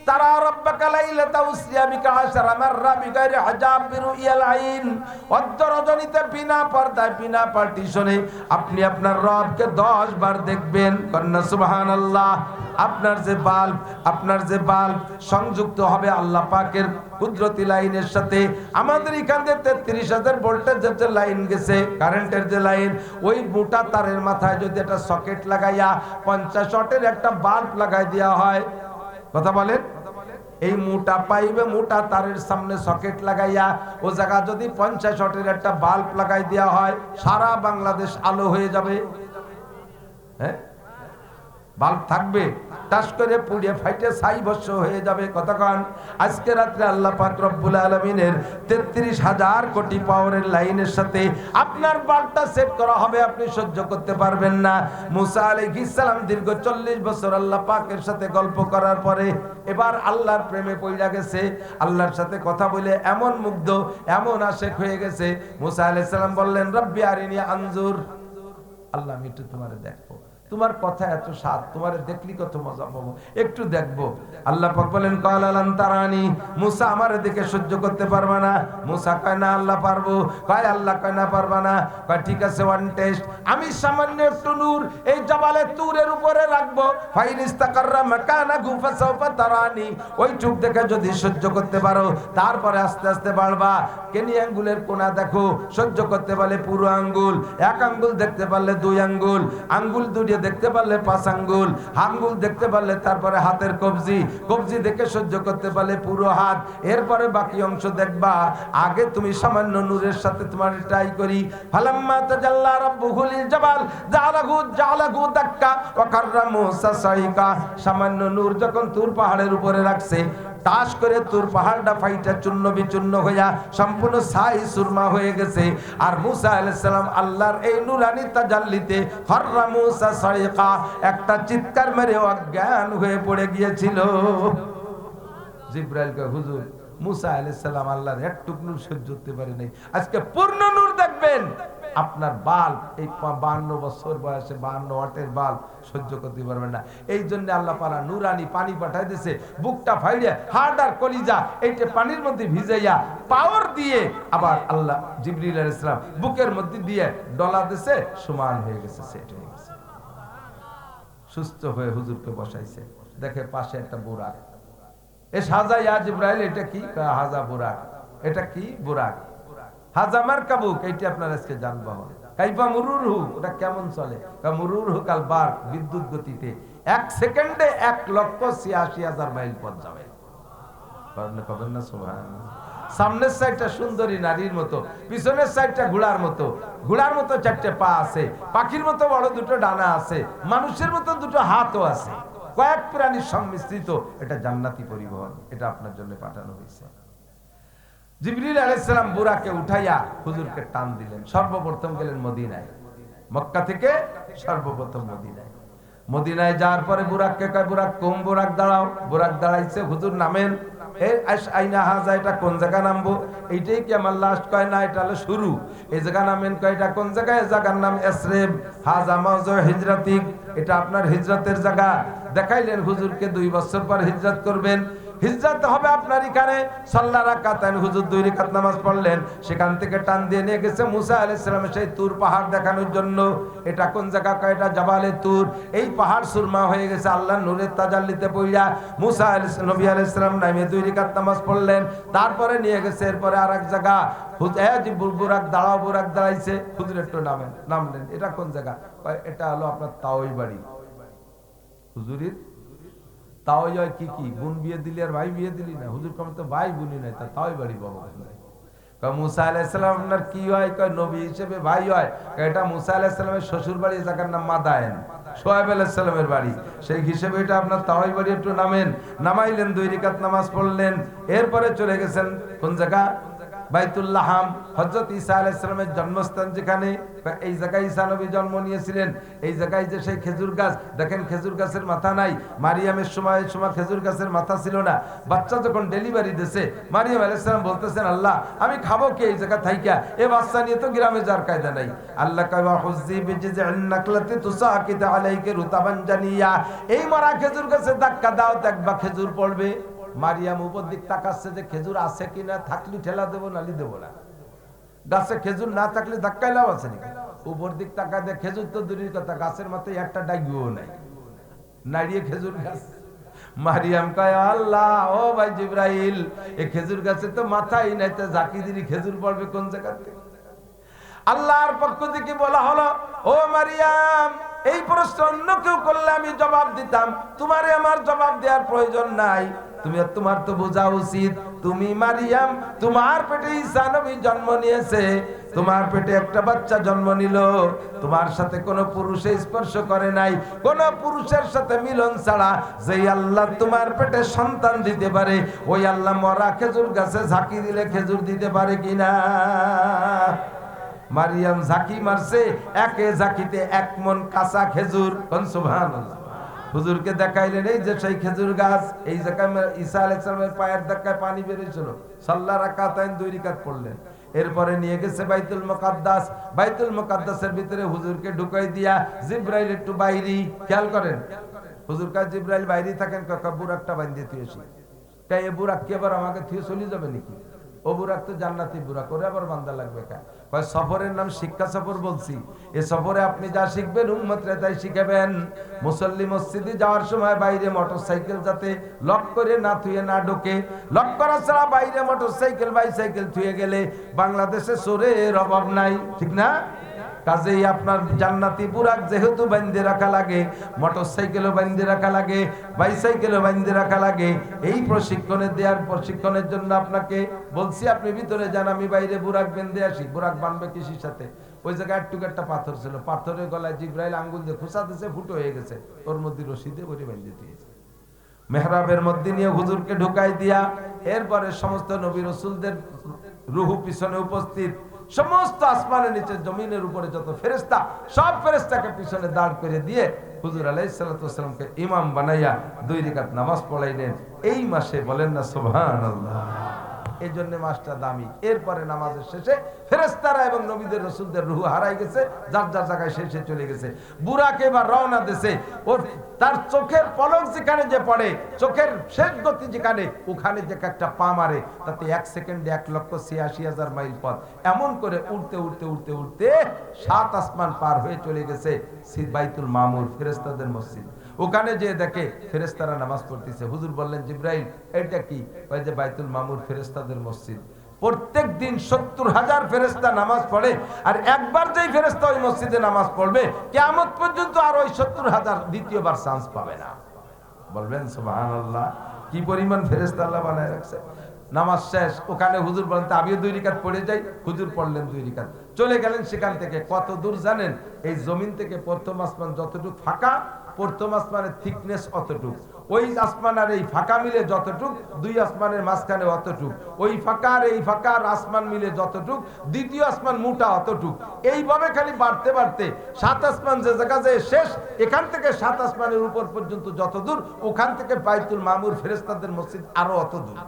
তারা রাব্বাকা লাইলাতা উসরিয়া বিকা আশরা মাররা বিগাইরি হিজাব বিরুইয়াল আইন। অর্ধ রজনীতে বিনা পর্দায় বিনা পার্টিশনে আপনি আপনার রবকে 10 বার দেখবেন। কন্না সুবহানাল্লাহ। আপনার যে বাল্ব সংযুক্ত হবে আল্লাহ পাকের কুদরতি লাইনের সাথে। আমাদের এখান থেকে 33,000 ভোল্টেজের যে লাইন গেছে, কারেন্টের যে লাইন, ওই মোটা তারের মাথায় যদি একটা সকেট লাগাইয়া 50 ওয়াটের একটা বাল্ব লাগাই দেওয়া হয়, কথা বলেন, এই মোটা পাইবে মোটা তারের সামনে সকেট লাগাইয়া ও জায়গা যদি 50 ওয়াটের একটা বাল্ব লাগাই দেওয়া হয়, সারা বাংলাদেশ আলো হয়ে যাবে। হ্যাঁ, বাল্ব থাকবে, টাস করে পুড়িয়ে ফাইটে ছাই ভস্ম হয়ে যাবে। কতক্ষণ? আজকে রাত্রে আল্লাহ পাক রব্বুল আলামিনের 33,000 কোটি পাওয়ারের লাইনের সাথে আপনার বাল্বটা সেট করা হবে, আপনি সহ্য করতে পারবেন না। মুসা আলাইহিস সালাম দীর্ঘ 40 বছর আল্লাহ পাকের সাথে গল্প করার পরে এবার আল্লাহর প্রেমে পড়ে গেছে। আল্লাহর সাথে কথা বলে এমন মুগ্ধ, এমন আশেক হয়ে গেছে। মুসা আলাইহিস সালাম বললেন, রব্বি আরিনি আনজুর, আল্লাহ আমি একটু তোমারে দেখবো, তোমার কথা এত স্বাদ, তোমারে দেখলি কত মজা পাবো, একটু দেখবো। আল্লাহ পাক বলেন, ক্বালা লান তারানি, মুসা আমারে দেখে সহ্য করতে পারবে না। মুসা কয় না আল্লাহ পারবো, কয় আল্লাহ কয় না পারবা না। কয় ঠিক আছে, ওয়ান টেস্ট, আমি সামান্য একটু নূর এই জাবালে তুরের উপরে রাখবো, ফাইন ইস্তাকাররা মাকানাহু ফাসাওফা তারানি, ওই চুপ দেখে যদি সহ্য করতে পারো তারপরে আস্তে আস্তে বাড়বা। কেনি আঙ্গুলের কোনা দেখো, সহ্য করতে পারলে পুরো আঙ্গুল, এক আঙ্গুল দেখতে পারলে 2 আঙ্গুল, আঙ্গুল দুটো দেখতে পারলে 5 আঙ্গুল, আঙ্গুল দেখতে পারলে তারপরে হাতের কবজি, কবজি দেখে সহ্য করতে পারলে পুরো হাত, এরপরে বাকি অংশ দেখবা। আগে তুমি সামান্য নূরের সাথে তোমার ট্রাই করি। ফালাম্মা তাজাল্লা রাব্বুহু লিল জাবাল জালাহু দাক্কা ওয়া কাররা মূসা সাইকা, সামান্য নূর যখন তুর পাহাড়ের উপরে রাখছে, টাস করে তুর পাহাড়টা ফাইটা চূর্ণ বিচূর্ণ হইয়া সম্পূর্ণ ছাই সুরমা হয়ে গেছে। আর মুসা আলাইহিস সালাম আল্লাহর এই নূরানি তাজাল্লিতে ফাররা মূসা সাইকা, একটা চিৎকার মেরে অজ্ঞান হয়ে পড়ে গিয়েছিল। জিবরাইল কয়, হুজুর মুসা আলাইহিস সালাম আল্লাহর একটুকু নূর সহ্য করতে পারে নাই, আজকে পূর্ণ নূর দেখবেন। আপনার বাল্ব এই 52 বছর বয়সে 52 ওয়াটের বাল্ব সহ্য করতে পারবেন না। এই জন্য আল্লাহ পারা নুরানি পানি পাঠাই দিয়েছে, বুকটা ফাইড়ে হাড় আর কলিজা এইটা পানির মধ্যে ভিজাইয়া পাওয়ার দিয়ে আবার আল্লাহ জিবরিল আলাইহিস সালাম বুকের মধ্যে দিয়ে ডলা দিয়েছে, সমান হয়ে গেছে, সেট হয়ে গেছে, সুস্থ হয়ে হুজুরকে বসাইছে। দেখে পাশে একটা বুরাক, এ সাজা ইয়া জিবরাইল, এটা কি? হাজা বুরাক। এটা কি? বুরাক। হাজা মারকাবুক, এইটা আপনার আজকে যানবাহন। কাইফা মুরুরহু, ওটা কেমন চলে? মুরুরহু কাল বার্ক, বিদ্যুৎ গতিতে 1 সেকেন্ডে 1,86,000 মাইল পথ যাবে। কবেন না সুবহানাল্লাহ। সামনের সাইডটা সুন্দরী নারীর মতো, পিছনের সাইডটা ঘোড়ার মতো, ঘোড়ার মতো 4টে পা আছে, পাখির মতো বড় 2টো ডানা আছে, মানুষের মতো 2টো হাতও আছে, কয়েক প্রাণীর সংমিশ্রিত। এটা জান্নাতি পরিবহন, এটা আপনার জন্য পাঠানো হয়েছে। জিবরিল আলাইহিস সালাম বুরাকে উঠাইয়া হুজুরকে টান দিলেন। সর্বপ্রথম গেলেন মদিনায়, মক্কা থেকে সর্বপ্রথম মদিনায়। মদিনায় যাওয়ার পরে বুরাককে কয়, বুরাক কোন? বুরাক দাঁড়াও। বুরাক দাঁড়াইছে, হুজুর নামেন। এই আইনা হাজা, এটা কোন জায়গা নামবো? এইটাই কি আমার লাস্ট? কয় না, এটা হলো শুরু। এই জায়গা নামেন। কয় এটা কোন জায়গা? এই জায়গার নাম এসরেব, হাজা মাওজু হিজরাতিক, এটা আপনার হিজরতের জায়গা। দেখাইলেন হুজুরকে 2 বছর পর হিজরত করবেন, হিজরত হবে আপনার এখানে। সাল্লা রাকাতান, হুজুর 2 রাকাত নামাজ পড়লেন। সেখান থেকে টান দিয়ে নিয়ে গেছে মুসা আলাইহিস সালামের সেই তুর পাহাড় দেখানোর জন্য। এটা কোন জায়গা? কয় এটা জাবালে তুর। এই পাহাড় সুরমা হয়ে গেছে আল্লাহর নূরের তাজাল্লিতে পড়িয়া। মুসা নবী আলাইহিস সালাম নামে 2 রাকাত নামাজ পড়লেন, তারপরে নিয়ে গেছে এরপরে আরেক জায়গা। বুরাক দাঁড়াও। বুরাক দাঁড়াইছে, হুজুর একটু নামেন। নামলেন। এটা কোন জায়গা? এটা হলো আপনার তাওই বাড়ি। হুজুরের তাও হয় কি কি? বোন বিয়ে দিলি আর ভাই বিয়ে দিলি না? হুজুর কম তো ভাই বোনই নাই, তা তাওই বাড়ি বাবা। মুসা আলাইহিস সালাম আপনার কি হয়? কয় নবী হিসেবে ভাই হয়। এটা মুসা আলাইহিস সালামের শ্বশুর বাড়ি, জায়গার নাম মাদায়েন, শোয়েব আলাইহিস সালামের বাড়ি, সেই হিসেবে এটা আপনার তাওই বাড়ি। একটু নামেন। নামাইলেন, 2 রাকাত নামাজ পড়লেন। এরপরে চলে গেছেন কোন জায়গা? বাইতুল্লাহাম, হযরত ঈসা আলাইহিস সালামের জন্মস্থান যেখানে, এই জায়গায় ঈসা নবী জন্ম নিয়েছিলেন। এই জায়গায় যে সেই খেজুর গাছ, দেখেন খেজুর গাছের মাথা নাই। মারিয়ামের সময় খেজুর গাছের মাথা ছিল না। বাচ্চা যখন ডেলিভারি দিয়েছে, মারিয়াম আলাইহিস সালাম বলতেছেন, আল্লাহ আমি খাবো কি এই জায়গা থাইকা? এ বাচ্চা নিয়ে তো গ্রামে যার কায়দা নাই। আল্লাহ কয় হুজ্জি বিজিযিন নাকলাতি তুসাকিত আলাইকা রুতাবান জানিয়া, এই মারা খেজুর গাছে ধাক্কা দাও, দেখবা খেজুর পড়বে। মারিয়াম উপর দিক তাকাচ্ছে যে খেজুর আছে কিনা, থাকলে ঠেলা দেবো নালি দেবো না, গাছে খেজুর না থাকলে ধাক্কায় লাভ আছে নাকি? উপর দিক তাকায় দেয় খেজুর তো দূরের কথা, গাছের মাথায় একটা ডাইগিও নাই, নাড়িয়ে খেজুর গাছ। মারিয়াম কয় আল্লাহ, ও ভাই জিব্রাইল, এই খেজুর গাছে তো মাথাই নাই, তো ঝাঁকি দিলি খেজুর পড়বে কোন জায়গা থেকে? আল্লাহর পক্ষ থেকে বলা হলো, ও মারিয়াম, এই প্রশ্ন অন্য কেউ করলে আমি জবাব দিতাম, তোমারে আমার জবাব দেওয়ার প্রয়োজন নাই। তোমার তো বোঝা উচিত, তুমি মারিয়াম, তোমার পেটে ঈসা নবী জন্ম নিয়েছে, তোমার পেটে একটা বাচ্চা জন্ম নিল, তোমার সাথে কোনো পুরুষে স্পর্শ করে নাই, কোন পুরুষের সাথে মিলন ছাড়া যেই আল্লাহ তোমার পেটে সন্তান দিতে পারে, ওই আল্লাহ মরা খেজুর গাছে ঝাঁকি দিলে খেজুর দিতে পারে কিনা? মারিয়াম ঝাঁকি মারছে, একে ঝাঁকিতে 1 মণ কাঁচা খেজুর। সুবহানাল্লাহ। হুজুরকে দেখাইলেন, এই যে সেই খেজুর গাছ, এই জায়গায় ঈসা আলাইহিস সালামের পায়ের ধাক্কায় পানি বেরিয়েছিল। সাল্লা রাকাতাইন 2 রাকাত পড়লেন। এরপরে নিয়ে গেছে বাইতুল মুকাদ্দাস, বাইতুল মুকাদ্দাসের ভিতরে হুজুরকে ঢুকাই দিয়া জিবরাইল একটু বাইরে, খেয়াল করেন, হুজুর কাছে জিবরাইল বাইরে থাকেন, বুরাকটা বাঁধিয়ে দিয়েছি, তাই এই বুরাক কি আবার আমাকে থুয়ে চলে যাবে নাকি? ও বুরাক তো জান্নাতি বুরাক, করে আবার বান্দা লাগবে কা? সফরের নাম শিক্ষা সফর বলছি, এ সফরে আপনি যা শিখবেন উম্মতরে তাই শিখাবেন। মুসল্লি মসজিদে যাওয়ার সময় বাইরে মোটরসাইকেল যাতে লক করে না থুয়ে না ঢোকে, লক করা ছাড়া বাইরে মোটরসাইকেল বাইসাইকেল থুয়ে গেলে বাংলাদেশে চোরের অভাব নাই, ঠিক না? কাজেই আপনার জান্নাতি বুরাক যেহেতু বাঁধে রাখা লাগে, মোটরসাইকেলও বাঁধে রাখা লাগে, বাইসাইকেলও বাঁধে রাখা লাগে, এই প্রশিক্ষণের জন্য আপনাকে বলছি, আপনি ভিতরে যান, আমি বাইরে বুরাক বেঁধে আসি। বুরাক বাঁধবে কিসের সাথে? ওই জায়গায় একটা পাথর ছিল, পাথরের গলায় জিবরাইল আঙ্গুল দিয়ে খোঁচা দিয়েছে, ফুটো হয়ে গেছে, ওর মধ্যে রশি দিয়ে ওরে বেঁধে দিয়েছে। মেহরাবের মধ্যে নিয়ে হুজুরকে ঢুকাই দিয়া, এরপরে সমস্ত নবী রাসূলদের রূহ পিছনে উপস্থিত, সমস্ত আসমানের নিচে জমিনের উপরে যত ফেরেশতা, সব ফেরেশতাকে পিছনে দাঁড় করে দিয়ে হুজুর আলাইহিস সালাতু ওয়াস সালামকে ইমাম বানাইয়া 2 রাকাত নামাজ পড়াইলেন। এই মাসে বলেন না সুবহানাল্লাহ। এই জন্য মাসটা দামি। এরপরে নামাজের শেষে ফেরেশতারা এবং নবীদের রাসূলদের রূহ হারাই গেছে, যার যার জায়গায় শেষে চলে গেছে। বুরাকে এবার রওনা দিয়েছে, ওর তার চোখের পলক যেখানে যে পড়ে, চোখের শেষ গতি যেখানে, ওখানে যে একটা পা মারে, তাতে 1 সেকেন্ডে 1,86,000 মাইল পথ। এমন করে উড়তে উড়তে উড়তে উড়তে 7 আসমান পার হয়ে চলে গেছে বাইতুল মামুর, ফেরেশতাদের মসজিদ। ওখানে যে দেখে ফেরেশতারা নামাজ পড়তেছে। হুজুর বললেন, জিবরাইল এটা কি? ওই যে বাইতুল মামুর, ফেরেশতাদের মসজিদ। প্রত্যেক দিন 70,000 ফেরেশতা নামাজ পড়ে, আর একবার যেই ফেরেশতা ওই মসজিদে নামাজ পড়বে, কিয়ামত পর্যন্ত আর ওই 70,000 দ্বিতীয়বার চান্স পাবে না। বলবেন সুবহানাল্লাহ। কি পরিমাণ ফেরেশতা আল্লাহ বানায় রাখছে। নামাজ শেষ, ওখানে হুজুর বলেন আমিও 2 রাকাত পড়ে যাই। হুজুর পড়লেন 2 রাকাত, চলে গেলেন। সেখান থেকে কত দূর জানেন? এই জমিন থেকে প্রথম আসমান যতটুকু ফাঁকা, প্রথম আসমানের থিকনেস অতটুক, ওই আসমান আর এই ফাঁকা মিলে যতটুক, 2 আসমানের মাঝখানে অতটুক, ওই ফাঁকা আর এই ফাঁকা আর আসমান মিলে যতটুক, দ্বিতীয় আসমান মোটা অতটুক। এইভাবে খালি বাড়তে বাড়তে 7 আসমান যে জায়গায় শেষ, এখান থেকে 7 আসমানের উপর পর্যন্ত যত দূর, ওখান থেকে বাইতুল মামুর, ফেরেশতাদের মসজিদ আরো অত দূর।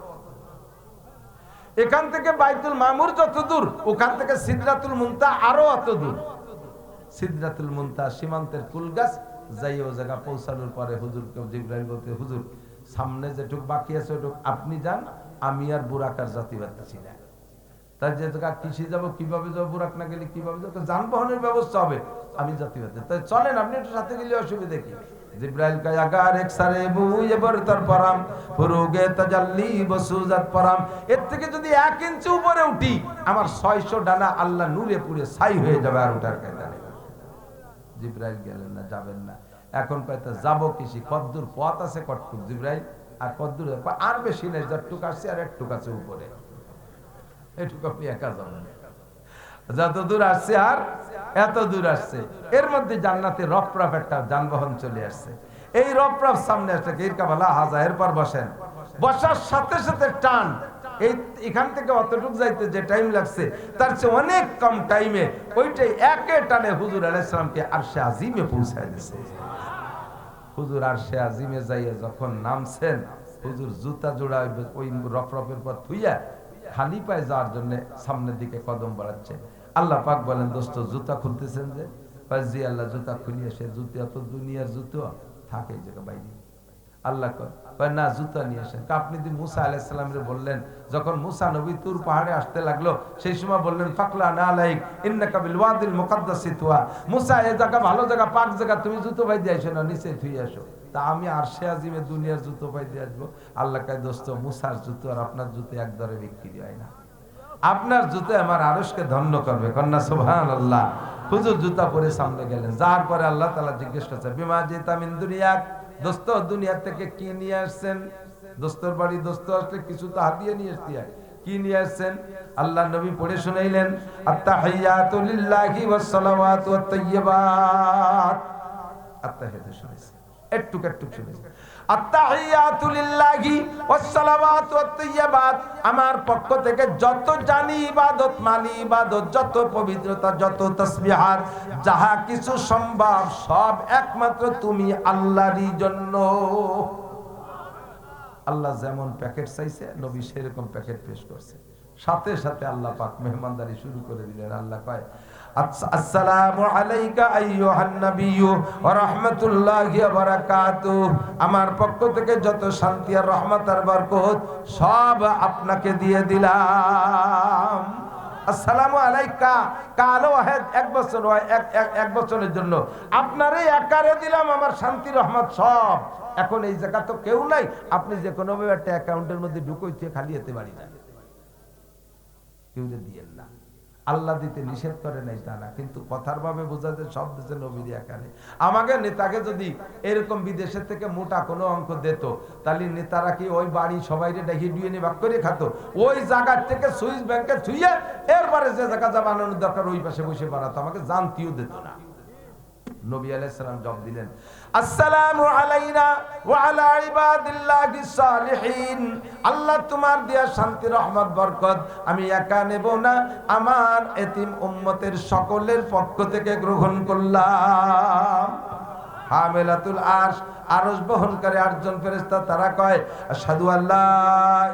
এখান থেকে বাইতুল মামুর যত দূর, ওখান থেকে সিদরাতুল মুনতাহা আরো অত দূর। সিদরাতুল মুনতাহা সীমান্তের কুল গাছ। যাই ও জায়গা পৌঁছানোর পরে হুজুরকে জিবরাইল বলতে, হুজুর সামনে যেটুক বাকি আছে ওটুক আপনি যান, আমি আর বুরাকার জাতি পারতেছি না। তাই যে জায়গা কৃষি যাবো, কিভাবে যাবো, বুরাক না গেলে কিভাবে যাবো, যানবাহনের ব্যবস্থা হবে, আমি জাতি পারতে, তাই চলেন আপনি একটু সাথে গেলে অসুবিধা কি? জিবরাইল কয় আগার এক সারে বুয়ে বরতর পরাম ফুরুগে তাজাল্লি বসুজাত পরাম। এর থেকে যদি 1 ইঞ্চি উপরে উঠি, আমার 600 ডানা আল্লাহ নূরে পুরে ছাই হয়ে যাবে, আর ওঠার কায়দা নেই। জিবরাইল গেলেন না, যাবেন না। এখন কয়তো যাবো কিসি, কদ্দুর পথ আছে, কটটুক জিবরাইল, আর কদ্দুর আর বেশি নেই, যতটুক আসছে আর একটুক আছে উপরে, এটুকু আপনি একা যাবেন। যত দূর আসছে আর এত দূর আসছে, এর মধ্যে জান্নাতে রফরফ একটা যানবাহন চলে আসছে। এই রফরফ সামনে আসছে, কিরকাবালা হাজা, এরপর বসেন। বসার সাথে সাথে টান, এই এখান থেকে অতটুক যাইতে যে টাইম লাগছে, তার চেয়ে অনেক কম টাইমে ওইটাই একে টানে হুজুর আলাইহিস সালামকে আরশে আজিমে পৌঁছায় দিয়েছে। হুজুর আরশে আজিমে যাইয়া যখন নামছেন, হুজুর জুতা জোড়া ওই রফরফের পর থুইয়া খালি পায়ে যাওয়ার জন্য সামনের দিকে কদম বাড়াচ্ছে। আল্লাহ পাক বলেন, দোস্ত জুতা খুলতেছেন যে? জি আল্লাহ, জুতা খুলিয়ে সে জুতা তো দুনিয়ার জুতো থাকে এই জায়গা বাইরে। আল্লাহ কয় না, জুতা নিয়ে আসেন। আপনি দি মুসা আলাইহিস সালামের বললেন, যখন মুসা নবী তুর পাহাড়ে আসতে লাগলো, সেই সময় বললেন ফাকলা না আলাইক ইন্নাকা বিল ওয়াদিল মুকাদ্দাসি তুয়া, মুসা এই জায়গা ভালো জায়গা, পাক জায়গা, তুমি জুতো পাই দিয়ে আসো না, নিচে থুই আসো। তা আমি আরশে আজিমে দুনিয়ার জুতো পাই দিয়ে আসবো? আল্লাহ কয় দোস্ত, মুসার জুতো আর আপনার জুতো এক দরে বিক্রি হয় না। আপনার জুতো আমার আরশকে ধন্য করবে, কন্যা সুবহানাল্লাহ। হুজুর জুতা পরে সামনে গেলেন, যার পরে আল্লাহ তাআলা জিজ্ঞেস করছে বিমা জিতা মিন দুনিয়া, দোস্ত দুনিয়া থেকে কি নিয়ে আসছেন? দোস্তর বাড়ি দোস্ত আসলে কিছু তো হাতিয়ে নিয়ে আসতে হয়, কি নিয়ে আসছেন? আল্লাহ নবী পড়ে শুনাইলেন আত্তাহিয়াতু লিল্লাহি ওয়াস সালাওয়াতু ওয়াত তাইয়্যিবাত। আত্তাহিয়াতু শুনেছেন, একটু শুনেছেন। আত্তাহিয়াতু লিল্লাহি ওয়াস সালাওয়াতু ওয়াত তাইয়্যিবাত, আমার পক্ষ থেকে যত জানি ইবাদত, মানি ইবাদত, যত পবিত্রতা, যত তাসবিহাত, যাহা কিছু সম্ভব সব একমাত্র তুমি আল্লাহরই জন্য। আল্লাহ যেমন প্যাকেট চাইছে নবী সেরকম প্যাকেট পেশ করছে, সাথে সাথে আল্লাহ পাক মেহমানদারি শুরু করে দিলেন। আল্লাহ কয় আসসালামু আলাইকা আইয়ুহান নাবিয়্যু ওয়া রাহমাতুল্লাহি ওয়া বারাকাতুহু, আমার পক্ষ থেকে যত শান্তি আর রহমত আর বরকত সব আপনাকে দিয়ে দিলাম। আসসালামু আলাইকা কালো ওয়াহিদ, এক বছর হয়, এক বছরের জন্য আপনারই একারে দিলাম আমার শান্তি রহমত সব। এখন এই জায়গা তো কেউ নাই, আপনি যে কোনো ভাবে একটা অ্যাকাউন্টের মধ্যে ঢুকইতে খালি যেতে পারি না, কেউ দিয়েন না। আল্লাহ দিতে নিষেধ করে নাই তা না, কিন্তু কথার ভাবে বোঝা যায় সব দেশে নবীর একানে। আমাকে নেতাকে যদি এরকম বিদেশের থেকে মোটা কোনো অঙ্ক দিত, তাহলে নেতারা কি ওই বাড়ি সবাই ডেকে ডুয়ে নিয়ে ভাগ করে খাতো? ওই জায়গার থেকে সুইস ব্যাংকে থুইয়ে এরপরে যে জায়গা যা বানানোর দরকার ওই পাশে বসে বানাতো, আমাকে জানতিও দিত না। নবী আলাইহিস সালাম জবাব দিলেন আসসালামু আলাইনা ওয়া আলা ইবাদিল্লাহিস সালিহিন, আল্লাহ তোমার দেয়া শান্তি রহমত বরকত আমি একা নেব না, আমার এতিম উম্মতের সকলের পক্ষ থেকে গ্রহণ করলাম। হামিলাতুল আরশ, আরশ বহনকারী আটজন ফেরেশতা, তারা কয় আশহাদু আল্লা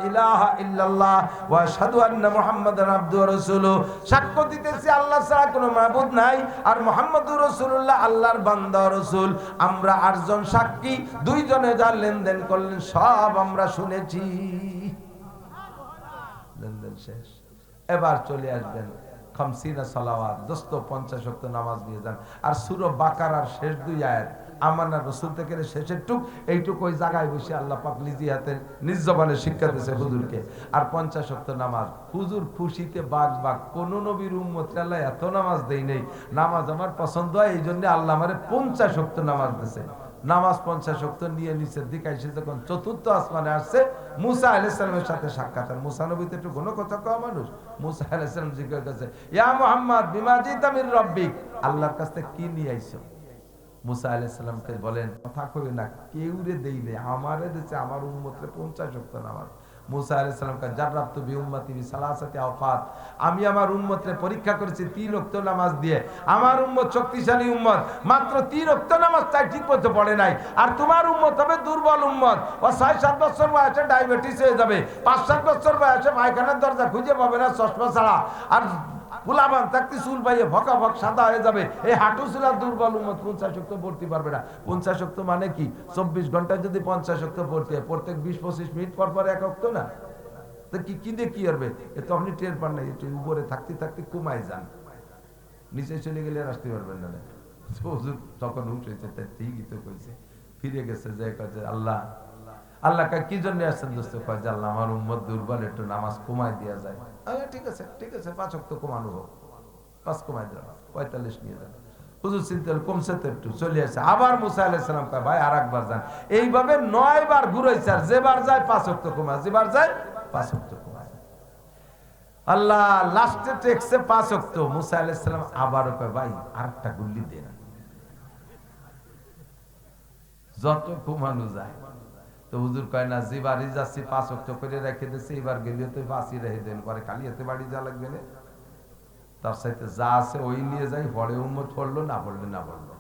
ইলাহা ইল্লাল্লাহ ওয়া আশহাদু আন্না মুহাম্মাদান আবদুহু ওয়া রাসূলুহু, সাক্ষ্য দিতেছি আল্লাহ ছাড়া কোনো মাবুদ নাই আর মুহাম্মদুর রাসূলুল্লাহ আল্লাহর বান্দা রাসূল। আমরা আটজন সাক্ষী, দুইজনে যা লেনদেন করলেন সব আমরা শুনেছি। লেনদেন শেষ, এবার চলে আসবেন খামসিনা সালাওয়াত, দোস্ত 50 ওয়াক্ত নামাজ নিয়ে যান। আর সূরা বাকারার শেষ দুই আয়াত আমানা রাসূল থেকে শেষের টুক, এইটুক ওই জায়গায় বসে আল্লাহ পাক নিজে হাতে নিজ জবানে শিক্ষা দিয়েছে হুজুরকে। আর 50 ওয়াক্ত নামাজ হুজুর খুশিতে বাগ কোন নবীর উম্মত আল্লাহ এত নামাজ দেই নেই, নামাজ আমার পছন্দ হয়, এই জন্য আল্লাহ আমারে 50 ওয়াক্ত নামাজ দিয়েছে। নামাজ 50 ওয়াক্ত নিয়ে নিচের দিকে এসে যখন চতুর্থ আসমানে আসছে, মুসা আলাইহিস সালামের সাথে সাক্ষাৎ। আর মুসা নবী তো একটু কোনো কথা কওয়া মানুষ। মুসা আলাইহিস সালাম জিজ্ঞাসা করছে ইয়া মুহাম্মদ বিমা জিতা মির রাব্বিক, আল্লাহর কাছ থেকে কি নিয়ে আইছো? মুসা আলাইহিস সালামকে বলেন কথা কই না, কেউরে দেই নেই, আমারে দিতে, আমার উম্মতরে 50 ওয়াক্ত নামাজ। মুসা আলাইহিস সালাম কা জাররাতু বি উম্মতি বি সালাসাতি আওকাত, আমি আমার উম্মতরে পরীক্ষা করেছি 3 ওয়াক্ত নামাজ দিয়ে। আমার উম্মত শক্তিশালী উম্মত, মাত্র 3 ওয়াক্ত নামাজ তাই ঠিকমতো পড়ে নাই। আর তোমার উম্মত হবে দুর্বল উম্মত, ও 6-7 বছর বয়সে ডায়াবেটিস হয়ে যাবে, 5-7 বছর বয়সে পায়খানার দরজা খুঁজে পাবে না চশমা ছাড়া, আর গুলাবান থাকতে চুল পাইয়ে ভকা ভক সাদা হয়ে যাবে। এই হাঁটু চুলার দুর্বল উম্মত 50 ওয়াক্ত পড়তে পারবে না। 50 ওয়াক্ত মানে কি? 24 ঘন্টায় যদি 50 ওয়াক্ত পড়তে হয়, প্রত্যেক 20-25 মিনিট পর পর এক ওয়াক্ত না, তো কি দিয়ে কি করবে? তখনই টের পান না, একটু উপরে থাকতে থাকতে কমায় যান, নিচে চলে গেলে আর আসতে পারবেন না। যখন উঠেছে ঠিকই তো কইছে, ফিরে গেছে যে কাছে আল্লাহ আল্লাহ কি জন্য আসছেন দোস্ত? কয় যে আল্লাহ আমার উম্মত দুর্বল, একটু নামাজ কমায় দেওয়া যায়। ঠিক আছে 5 ওয়াক্ত কমানো হোক, 5 কমায় দেওয়া, 45 নিয়ে যান। হুজুর চিন্তা কমছে তো একটু, চলে আসে। আবার মুসা আলাইহিস সালাম কয় ভাই আরেকবার যান। এইভাবে 9 বার ঘুরাইছে, আর যেবার যায় 5 ওয়াক্ত কমায়, যেবার যায় 5 ওয়াক্ত কমায়। আল্লাহ লাস্টে টেক্সে 5 ওয়াক্ত। মুসা আলাইহিস সালাম আবারও কয় ভাই আরেকটা গুল্লি দেন, যত কমানো যায়। তো হুজুর কয় না, যে বাড়ি যাচ্ছি 5 ওয়াক্ত করে রেখে দিয়েছে, এবার গেলেও তো 5ই রেখে দেন, পরে খালি এতে বাড়ি যা লাগবে না, তার সাথে যা আছে ওই নিয়ে যাই, পরে উম্মত পড়লো না পড়লে না পড়লো।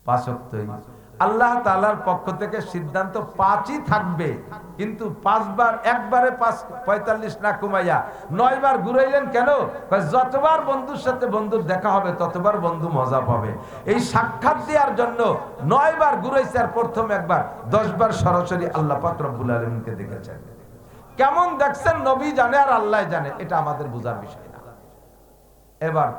5 ওয়াক্তই। আল্লাহ তাআলার পক্ষ থেকে সিদ্ধান্ত 5ই থাকবে, কিন্তু 5 বার একবারে 45 না কমাইয়া 9 বার ঘুরাইলেন কেন? যতবার বন্ধুর সাথে বন্ধুর দেখা হবে ততবার বন্ধু মজা পাবে। এই সাক্ষাৎ দেওয়ার জন্য 9 বার ঘুরাইছে, আর প্রথম একবার 10 বার সরাসরি আল্লাহ পাক রব্বুল আলামিনকে দেখেছেন। কেমন দেখছেন নবী জানে আর আল্লাহ জানে, এটা আমাদের বোঝার বিষয় না। এবার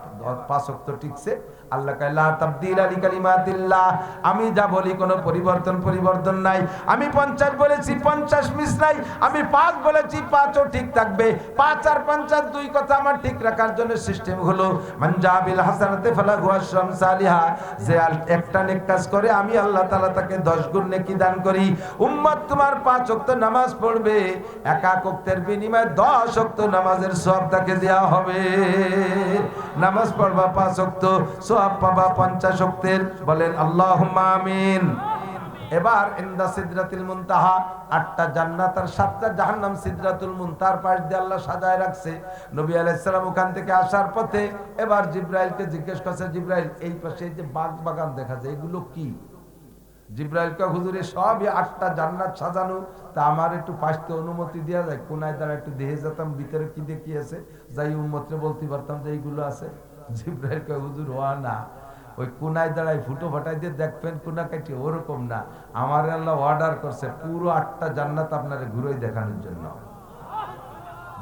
5 ওয়াক্ত ঠিকছে। আল্লাহ কয় লা তাবদীলা লিকালিমাতিল্লাহ, আমি যা বলি কোনো পরিবর্তন নাই। আমি 50 বলেছি 50 মিস নাই, আমি 5 বলেছি 5ও ঠিক থাকবে। 5 আর 50 দুই কথা আমার ঠিক রাখার জন্য সিস্টেম হলো মান জাবিল হাসানাতে ফালাহু আশরাম সালিহা, যে একটা নেক কাজ করে আমি আল্লাহ তাআলা তাকে 10 গুণ নেকি দান করি। উম্মত তোমার 5 ওয়াক্ত নামাজ পড়বে, এক ওয়াক্তের বিনিময়ে 10 ওয়াক্ত নামাজের সওয়াব তাকে দেয়া হবে। নামাজ পড়বা 5 ওয়াক্ত, সওয়াব পাবা 50 ওয়াক্তের। বলেন আল্লাহুম্মা আমিন। এবার ইনদা সিদরাতুল মুনতাহা, 8টা জান্নাত আর 7টা জাহান্নাম সিদরাতুল মুনতাহার পাশ দিয়ে আল্লাহ সাজায় রাখছে। নবী আলাইহিস সালাম ওখান থেকে আসার পথে এবার জিবরাইলকে জিজ্ঞেস করছে, জিবরাইল এই পাশে এই যে বাগ বাগান দেখা যায় এগুলো কি? জিবরাইল কে হুজুরে সবই 8টা জান্নাত সাজানো, তা আমার একটু পাশতে অনুমতি দেয়া যায়? কোনায় দ্বারা একটু দেখে যেতাম ভিতরে কি দেখি আছে, যাই উম্মতরে বলতে পারতাম যে এইগুলো আছে। জিবরাইল কে হুজুর ওয়া না, ওই কোনায় দাঁড়ায় ফুটো ফাটাই দিয়ে দেখবেন কোনা কাটি, ওরকম না। আমার আল্লাহ অর্ডার করছে পুরো 8টা জান্নাত আপনারে ঘুরে দেখানোর জন্য।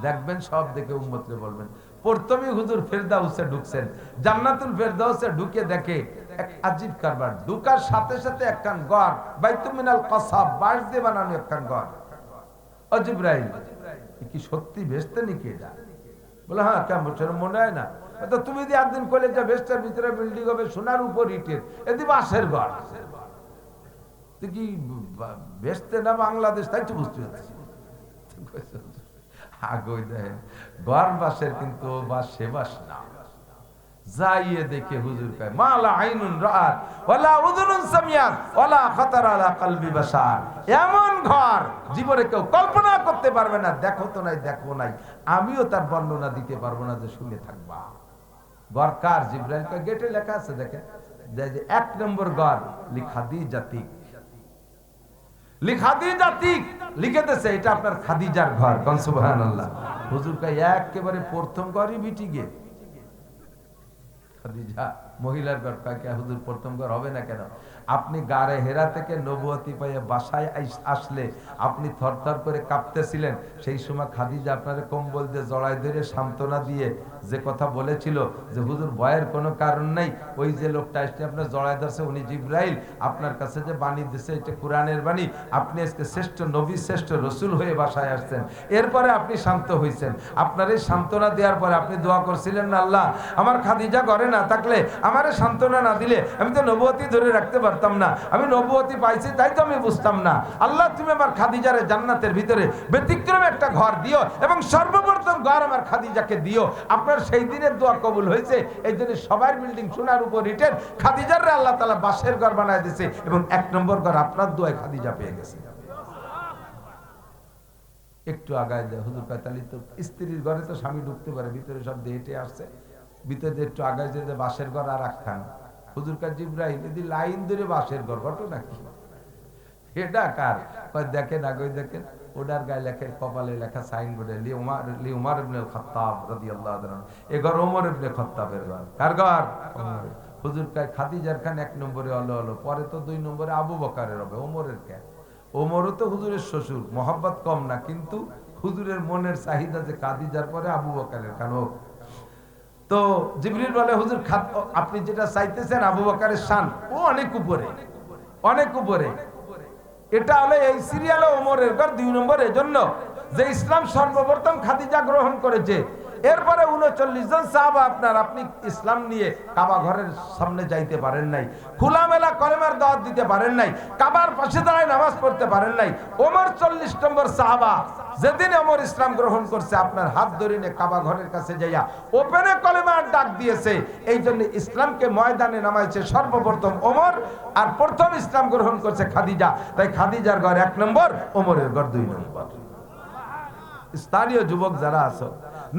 দেখবেন সব দেখে উম্মতরে বলবেন। প্রথমে হুজুর ফেরদাউসে ঢুকছেন, জান্নাতুল ফেরদাউসে ঢুকে দেখে এক আজীব কারবার। ঢুকার সাথে সাথে একখান ঘর, বাইতুল মিনাল কাসাব, বাঁশ দিয়ে বানানো একখান ঘর। ও জিবরাইল, কি সত্যি ভেস্তে নাকি এটা? বলে হ্যাঁ, কেমন মনে হয় না? তো তুমি যদি একদিন কইলে যে ভেস্টার ভিতরে বিল্ডিং হবে সোনার উপর ইটের, এদি বাঁশের ঘর, তুই কি ভেস্তে না বাংলাদেশ? তাই তো বুঝতে পারছি। আগই দেখেন ঘর বাঁশের, কিন্তু বাঁশ সে বাঁশ না। যাইয়ে দেখে হুজুর কয় মালা আইনুন রাআত ওয়ালা উযুনুন সামিআত ওয়ালা খাতারা আলা কলবি বাশার, এমন ঘর জীবনে কেউ কল্পনা করতে পারবে না। দেখো তো নাই, দেখো নাই, আমিও তার বর্ণনা দিতে পারবো না যে শুনে থাকবা। ঘর কার? জিবরাইল কয় গেটে লেখা আছে, দেখেন যে 1 নম্বর ঘর লিখাদিজাতিক, লিখাদিজাতিক লিখে দিয়েছে, এটা আপনার খাদিজার ঘর। কোন সুবহানাল্লাহ। হুজুর কয় একেবারে প্রথম ঘরই বিটি গে খাদিজা, মহিলার ঘর। কয় কে হুজুর প্রথম ঘর হবে না কেন? আপনি গারে হেরা থেকে নবুয়তি পেয়ে বাসায় আসলে আপনি থরথর করে কাঁপতেছিলেন, সেই সময় খাদিজা আপনারে কম্বল দিয়ে জড়ায় ধরে সান্ত্বনা দিয়ে যে কথা বলেছিল যে হুজুর ভয়ের কোনো কারণ নাই, ওই যে লোকটা এসে আপনার জড়ায় ধরছে উনি জিবরাইল, আপনার কাছে যে বাণী দিছে এটা কোরআনের বাণী, আপনি আজকে শ্রেষ্ঠ নবী শ্রেষ্ঠ রসুল হয়ে বাসায় আসছেন। এরপরে আপনি শান্ত হয়েছেন। আপনার এই সান্ত্বনা দেওয়ার পরে আপনি দোয়া করছিলেন না, আল্লাহ আমার খাদিজা ঘরে না থাকলে, আমারে সান্ত্বনা না দিলে আমি তো নবুয়তি ধরে রাখতে পারতাম না। আমি নবুয়তি পাইছি তাই তো আমি বুঝতাম না। আল্লাহ তুমি আমার খাদিজারে জান্নাতের ভিতরে ব্যতিক্রমে একটা ঘর দিও এবং সর্বপ্রথম ঘর আমার খাদিজাকে দিও। আপনার সেই দিনের দোয়া কবুল হয়েছে, এই জন্য সবার বিল্ডিং সোনার উপর ইটের, খাদিজারে আল্লাহ তাআলা বাঁশের ঘর বানায় দিয়েছে এবং 1 নম্বর ঘর আপনার দোয়ায় খাদিজা পেয়ে গেছে। একটু আগায় দেয় হুজুর কাতালি, তো স্ত্রীর ঘরে তো স্বামী ঢুকতে পারে, ভিতরে সব হেঁটে আসছে, ভিতরে একটু আগায় যে বাঁশের ঘর আর একখান। হুজুর কা জিবরাইল যদি লাইন ধরে বাঁশের ঘর, ঘটনা কি? এটা কার? দেখেন আগে দেখেন, ওটার গায়ে লেখে, কপালে লেখা সাইনবোর্ডে লি উমর ইবনে খাত্তাব রাদিয়াল্লাহু তাআলা। এ ঘর ওমর ইবনে খাত্তাবের ঘর। কার ঘর? হুজুর কয় খাদিজার খান 1 নম্বরে হলো, পরে তো 2 নম্বরে আবু বকরের হবে, ওমরের কে? ওমরও তো হুজুরের শ্বশুর, মহব্বত কম না, কিন্তু হুজুরের মনের চাহিদা যে খাদিজার পরে আবু বকরের খান হোক। তো জিবরিল বলে হুজুর আপনি যেটা চাইতেছেন আবু বকরের শান ও অনেক উপরে, অনেক উপরে। এটা হলো এই সিরিয়ালে ওমরের ঘর 2 নম্বর, এজন্য যে ইসলাম সর্বপ্রথম খাদিজা গ্রহণ করেছে। এরপরে 39 জন সাহাবা আপনি ইসলাম নিয়ে কাবা ঘরের সামনে যাইতে পারেন নাই, খোলামেলা কলেমার দাওয়াত দিতে পারেন নাই, কাবার পাশে দাঁড়ায় নামাজ পড়তে পারেন নাই। ওমর 40 নম্বর সাহাবা, যেদিন ওমর ইসলাম গ্রহণ করছে আপনার হাত ধরে নিয়ে কাবা ঘরের কাছে যাইয়া ওপেনে কলেমার ডাক দিয়েছে। এই জন্য ইসলামকে ময়দানে নামাইছে সর্বপ্রথম ওমর, আর প্রথম ইসলাম গ্রহণ করছে খাদিজা। তাই খাদিজার ঘর 1 নম্বর, ওমরের ঘর 2 নম্বর। স্থানীয় যুবক যারা আছো,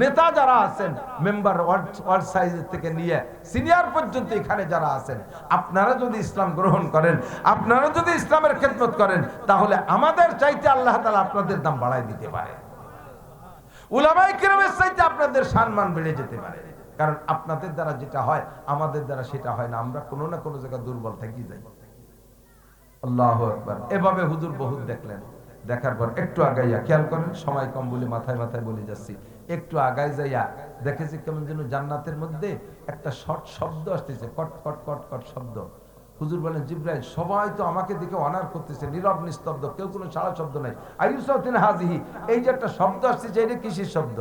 নেতা যারা আছেন, মেম্বার ওয়ার্ড সাইজের থেকে নিয়ে সিনিয়র পর্যন্ত এখানে যারা আছেন, আপনারা যদি ইসলাম গ্রহণ করেন, আপনারা যদি ইসলামের খেদমত করেন, তাহলে আমাদের চাইতে আল্লাহ তাআলা আপনাদের দাম বাড়ায় দিতে পারে। উলামায়ে কিরামের চাইতে আপনাদের সম্মান বেড়ে যেতে পারে। কারণ আপনাদের দ্বারা যেটা হয় আমাদের দ্বারা সেটা হয় না, আমরা কোনো না কোনো জায়গায় দুর্বল থাকি যাই। আল্লাহু আকবার। এভাবে হুজুর বহুত দেখলেন, দেখার পর একটু আগাইয়া, খেয়াল করেন সময় কম বলে মাথায় মাথায় বলে যাচ্ছি, একটু আগায় যাইয়া দেখেছি কেমন যেন জান্নাতের মধ্যে একটা শর্ট শব্দ আসতেছে, কট কট কট কট শব্দ। হুজুর বলেন, জিবরাইল, সবাই তো আমাকে দেখে অনার করতেছে, নীরব নিস্তব্ধ, কেউ কোনো সারা শব্দ নাই। আইয়ুসাউতিন হাজিহি, এই যে একটা শব্দ আসছে, এটা কিসের শব্দ?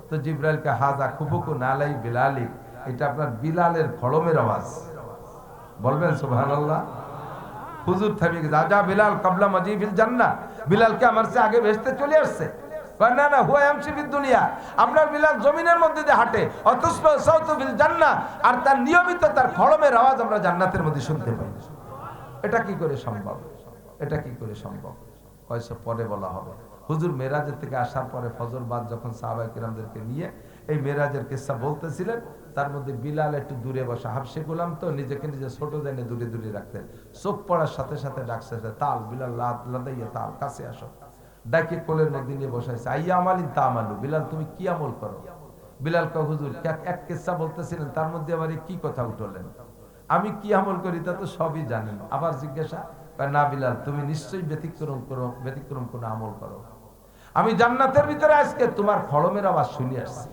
তো জিবরাইলকে, হাজা খুবুকুন আলাই বিলালি, এটা আপনার বিলালের খড়মের আওয়াজ। বলবেন সুবহানাল্লাহ। হুজুর থামিয়ে গেছে, আজা বিলাল কাবলা মাজিবিল জান্নাহ, বিলালকে আমার চেয়ে আগে বেহেশতে চলে আসছে। না না, হুয়া ইয়ামশি ফিদ দুনিয়া, আপনার বিলাল জমিনের মধ্যে দিয়ে হাঁটে, অথচ সাউতু ফিল জান্নাহ, আর তার নিয়মিত তার খড়মের আওয়াজ আমরা জান্নাতের মধ্যে শুনতে পাই। এটা কি করে সম্ভব? এটা কি করে সম্ভব? কয়সে পরে বলা হবে। হুজুর মেরাজের থেকে আসার পরে ফজর বাদ যখন সাহাবায়ে কিরামদেরকে নিয়ে এই মেরাজের কিসসা বলতেছিলেন, তার মধ্যে বিলাল একটু দূরে বসা, হাবশে গোলাম তো, নিজেকে নিজে ছোট জেনে দূরে দূরে রাখতেন। চোখ পড়ার সাথে সাথে ডাকছে, তাল বিলাল লাদাইয়া তাল, কাছে আসো। ডাকে কোলের মধ্যে নিয়ে বসাইছে, আইয়া আমালিন তামালু, বিলাল তুমি কি আমল করো? বিলাল কা, হুজুর এক কিসসা বলতেছিলেন, তার মধ্যে আবার কি কথা উঠলেন? আমি কি আমল করি তা তো সবই জানেন। আবার জিজ্ঞাসা, না বিলাল, তুমি নিশ্চয়ই ব্যতিক্রম করো, ব্যতিক্রম কোন আমল করো। আমি জান্নাতের ভিতরে আজকে তোমার খড়মের আওয়াজ শুনে আসছি।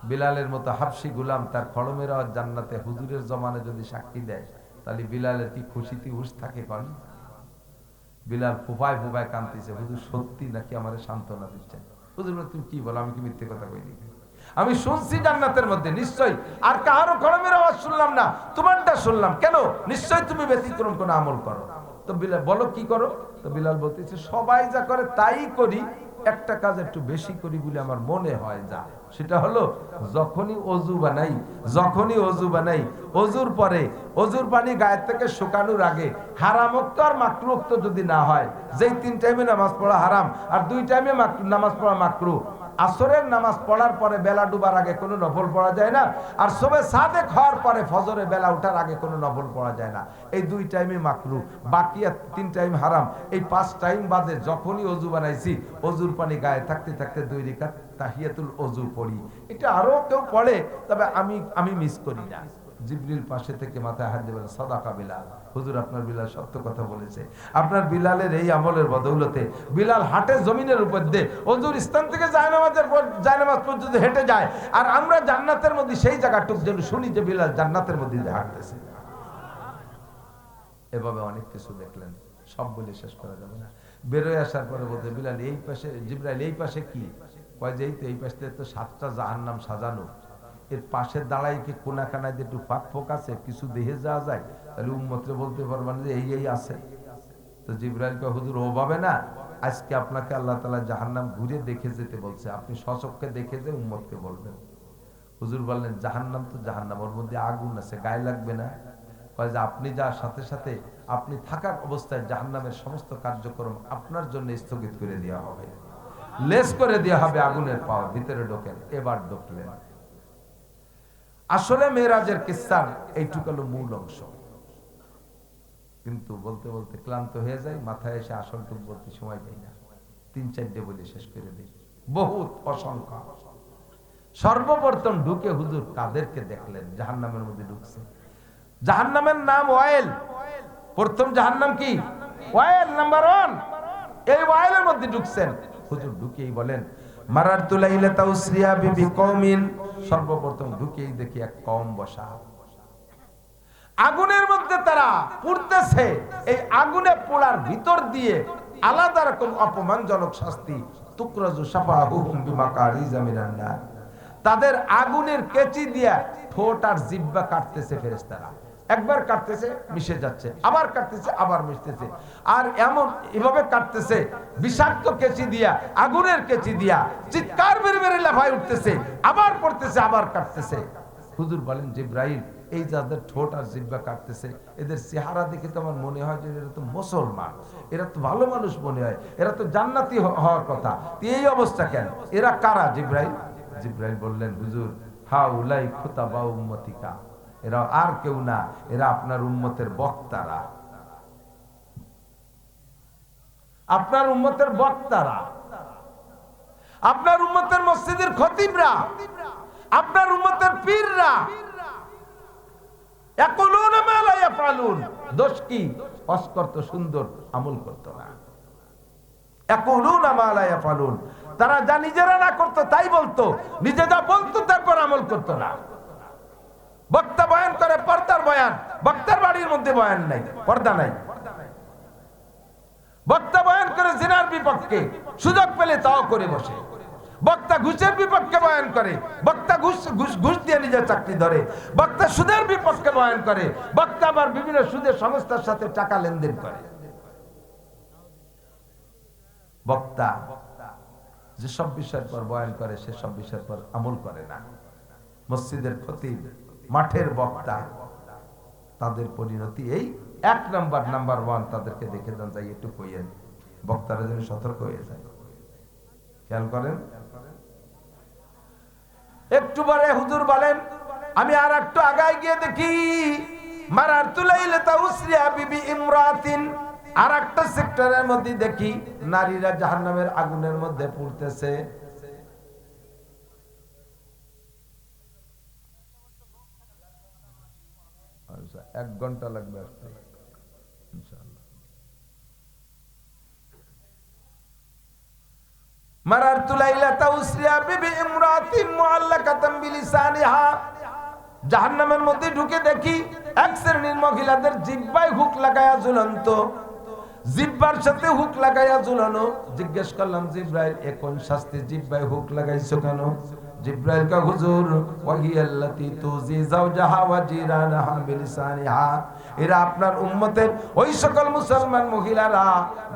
বিলালের মতো হাবশি গোলাম তার খড়মের আওয়াজ জান্নাতে হুজুরের জমানে যদি সাক্ষী দেয়, তাহলে বিলালের কি খুশিতে হুশ থাকে? কোন বিলাল ফুফায় ফুফায় কাঁদতেছে, হুজুর সত্যি নাকি আমারে সান্ত্বনা দিচ্ছেন? হুজুর, তুমি কি বলো, আমি কি মিথ্যে কথা কইনি? আমি শুনছি জান্নাতের মধ্যে নিশ্চয়ই, আর কারো খড়মের আওয়াজ শুনলাম না, তোমারটা শুনলাম। কেন? নিশ্চয়ই তুমি ব্যতিক্রম কোন আমল করো। তো বিলাল বলো কি করো? তো বিলাল বলতেছে, সবাই যা করে তাই করি, একটা কাজ একটু বেশি করি বলে আমার মনে হয়। যা, সেটা হলো যখনই অজু বানাই, অজুর পরে অজুর পানি গায়ের থেকে শুকানোর আগে হারামুক্ত আর মাকরুক্ত যদি না হয়, যেই 3 টাইমে নামাজ পড়া হারাম আর 2 টাইমে নামাজ পড়া মাকরু। আসরের নামাজ পড়ার পরে বেলা ডুবার আগে কোনো নফল পড়া যায় না, আর সবে সাদেক হওয়ার পরে ফজরে বেলা ওঠার আগে কোনো নফল পড়া যায় না। এই 2 টাইমে মাকরু, বাকি 3 টাইম হারাম। এই 5 টাইম বাদে যখনই অজু বানাইছি, অজুর পানি গায়ে থাকতে থাকতে 2 রাকাত তাহিয়াতুল অজু পড়ি। এটা আরো কেউ পড়ে, তবে আমি মিস করি না। জিবরিল পাশে থেকে মাথায় হাত দিয়ে বলে, সাদাকা বিলাল, হুজুর আপনার বিলাল সত্য কথা বলেছে। আপনার বিলালের এই আমলের বদৌলতে বিলাল হাঁটে জমিনের উপর দিয়ে, অজুর স্থান থেকে জায়নামাজ পর্যন্ত হেঁটে যায়, আর আমরা জান্নাতের মধ্যে সেই জায়গাটুক যেন শুনি যে বিলাল জান্নাতের মধ্যে হাঁটতেছে। এভাবে অনেক কিছু দেখলেন, সব বলে শেষ করা যাবে না। বেরোয় আসার পরে বলতে, বিলাল এই পাশে, জিবরাইল এই পাশে কি? কয় যে এই তো, এই পাশ থেকে তো 7টা জাহান্নাম সাজানো, এর পাশে দাঁড়াই কি কোনা কানায় একটু ফাঁক ফোক আছে, কিছু দেখে যাওয়া যায়, তাহলে উম্মতরে বলতে পারবেন যে এই আছে। তো জিবরাইল কয়, হুজুর ওভাবে না, আজকে আপনাকে আল্লাহ তাআলা জাহান্নাম ঘুরে দেখে যেতে বলছে, আপনি স্বচক্ষে দেখে যে উম্মতকে বলবেন। হুজুর বললেন, জাহান্নাম তো জাহান্নাম, ওর মধ্যে আগুন আছে, গায়ে লাগবে না? কয় যে আপনি যার সাথে সাথে আপনি থাকার অবস্থায় জাহান্নামের সমস্ত কার্যক্রম আপনার জন্য স্থগিত করে দেওয়া হবে, লেস করে দেওয়া হবে আগুনের পাওয়ার। ভিতরে ঢোকেন। এবার ঢুকলেন। আসলে মেরাজের কিসসার এইটুকু হলো মূল অংশ, কিন্তু বলতে বলতে ক্লান্ত হয়ে যায়, মাথায় এসে আসলটুকু বলতে সময় পাই না, 3-4টে বলে শেষ করে দিই, বহুত অসংখ্য। সর্বপ্রথম ঢুকে হুজুর কাদেরকে দেখলেন? জাহান্নামের মধ্যে ঢুকছে। জাহান্নামের নাম ওয়াইল। প্রথম জাহান্নাম কি? ওয়াইল, নাম্বার 1। এই ওয়াইলের মধ্যে ঢুকছেন। হুজুর ঢুকেই বলেন, মারারতু লাইলাতা উসরিয়া বিকওমিন, সর্বপ্রথম ঢুকেই দেখি এক কওম বসা, আগুনের মধ্যে তারা পুড়তেছে। এই আগুনে পোড়ার ভিতর দিয়ে আলাদা রকম অপমানজনক শাস্তি, তুকরাজু শাফাহুম বিমাকারিজা মিনান নার, তাদের আগুনের কেচি দিয়া ঠোঁট আর জিহ্বা কাটতেছে ফেরেশতারা। একবার কাটতেছে, মিশে যাচ্ছে, আবার কাটতেছে, আবার মিশতেছে, আর এভাবে কাটতেছে বিষাক্ত কেচি দিয়া, আগুনের কেচি দিয়া, চিৎকার বের বের লাফায় উঠতেছে, আবার পড়তেছে, আবার কাটতেছে। হুজুর বলেন, জিবরাইল এই যাদের ঠোঁট আর জিহ্বা কাটতেছে, এদের চেহারা দেখে তো আমার মনে হয় যে এরা তো মুসলমান, এরা তো ভালো মানুষ মনে হয়, এরা তো জান্নাতি হওয়ার কথা। এই অবস্থা কেন? এরা কারা? জিব্রাইল জিব্রাইল বললেন, হুজুর হাউলাই খুতাবা উম্মতিকা, এরা আর কেউ না, এরা আপনার উম্মতের বক্তারা, আপনার উম্মতের বক্তারা, আপনার উম্মতের মসজিদের খতিবরা, আপনার উম্মতের পীররা। ইয়াকুলুনা মা লা ইয়াফআলুন, দোষ কি? ওয়াজ করত সুন্দর, আমল করত না। ইয়াকুলুনা মা লা ইয়াফআলুন, তারা যা নিজেরা না করত তাই বলতো, নিজেরা বলতো তারপর আমল করত না। বক্তা বয়ান করে পর্দার বয়ান, বক্তার বাড়ির মধ্যে বয়ান নাই, পর্দা নাই। বক্তা বয়ান করে জিনার বিপক্ষে, সুযোগ পেলে তাও করে বসে। বক্তা ঘুষের বিপক্ষে বয়ান করে, বক্তা ঘুষ দিয়ে নিজের চাকরি ধরে। বক্তা সুদের বিপক্ষে বয়ান করে, বক্তা আবার বিভিন্ন সুদের সংস্থার সাথে টাকা লেনদেন করে। বক্তা যেসব বিষয়ের পর বয়ান করে সেসব বিষয়ের পর আমল করে না। মসজিদের খতিব, মাঠের বক্তা, তাদের পরিণতি এই। এক নাম্বার ওয়ান, তাদেরকে দেখে যান, যাই একটু কইয়েন, বক্তারা যেন সতর্ক হয়ে যায়। খেয়াল করেন। একটু পরে হুজুর বলেন, আমি আর একটু আগায় গিয়ে দেখি মারারতু লাইলাতা উসরিয়া বিবি ইমরাতিন, আর একটা সেক্টরের মধ্যে দেখি নারীরা জাহান্নামের আগুনের মধ্যে পুড়তেছে। আচ্ছা, 1 ঘন্টা লাগবে আসতে ইনশাআল্লাহ। মারারতু লাইলাতা উসরিয়া বিবি ইমরাতিন মুআল্লাকাতান বিলিসানিহা, জাহান্নামের মধ্যে ঢুকে দেখি এক শ্রেণীর মহিলাদের জিহ্বায় হুক লাগায়া ঝুলন্ত, জিহ্বার সাথে হুক লাগায়া ঝুলানো। জিজ্ঞেস করলাম, জিব্রাইল এ কোন শাস্তি, জিহ্বায় হুক লাগাইছো কেন? জিব্রাইল কা হুজুর ওয়াহিয়াল্লাতী তুজি যাওজাহা ওয়া জিরানাহা বিলিসানিহা, এরা আপনার উম্মতের ওই সকল মুসলমান মহিলারা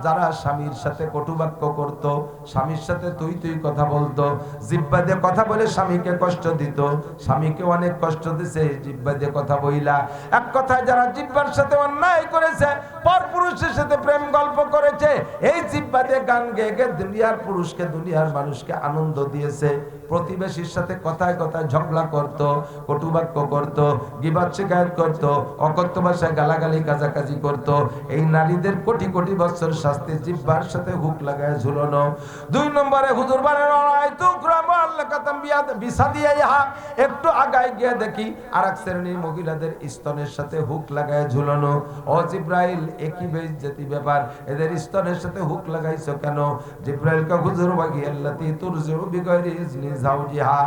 যারা স্বামীর সাথে কটুবাক্য করত, স্বামীর সাথে তুই তুই কথা বলতো, জিহ্বা দিয়ে কথা বলে স্বামীকে কষ্ট দিত, স্বামীকে অনেক কষ্ট দিছে জিহ্বা দিয়ে কথা বইলা। এক কথায় যারা জিহ্বার সাথে অন্যায় করেছে, পরপুরুষের সাথে প্রেম গল্প করেছে, এই জিহ্বা দিয়ে গান গেয়ে গেয়ে দুনিয়ার পুরুষকে, দুনিয়ার মানুষকে আনন্দ দিয়েছে, প্রতিবেশীর সাথে কথায় কথায় ঝগড়া করত, কটুবাক্য করত, গীবত শিকায়ত করত, অকথ্য ভাষায় গালাগালি কাজাকাজি করত, এই নারীদের কোটি কোটি বছর শাস্তি জিহ্বার সাথে হুক লাগায় ঝুলানো। 2 নম্বরে হুজুর বলেন, একটু আগায় গিয়ে দেখি আরেক শ্রেণীর মহিলাদের স্তনের সাথে হুক লাগায় ঝুলানো। ও জিব্রাইল, একই বেইজ্জতি ব্যাপার, এদের স্তনের সাথে হুক লাগাইছো কেন? জিব্রাইল কা হুজুর ওয়াহিয়াল্লাতী তুরজিউ বিগাইরি ইজনি যাওজিহা,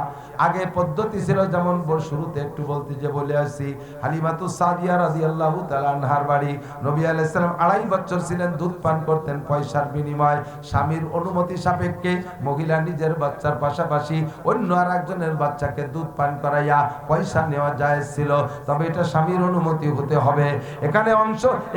আগে পদ্ধতি ছিল যেমন শুরুতে একটু বলতে যে বলে আসি, হালিমাতুস সাদিয়া রাদিয়াল্লাহু তাআলা আনহার বাড়ি, নবী আলাইহিস সালাম 2.5 বছর ছিলেন, দুধ পান করতেন পয়সার বিনিময়, স্বামীর অনুমতি সাপেক্ষে। মহিলা নিজের বাচ্চার পাশাপাশি অন্য আর একজনের বাচ্চাকে দুধ পান করাইয়া পয়সা নেওয়া জায়েজ ছিল, তবে এটা স্বামীর অনুমতি হতে হবে।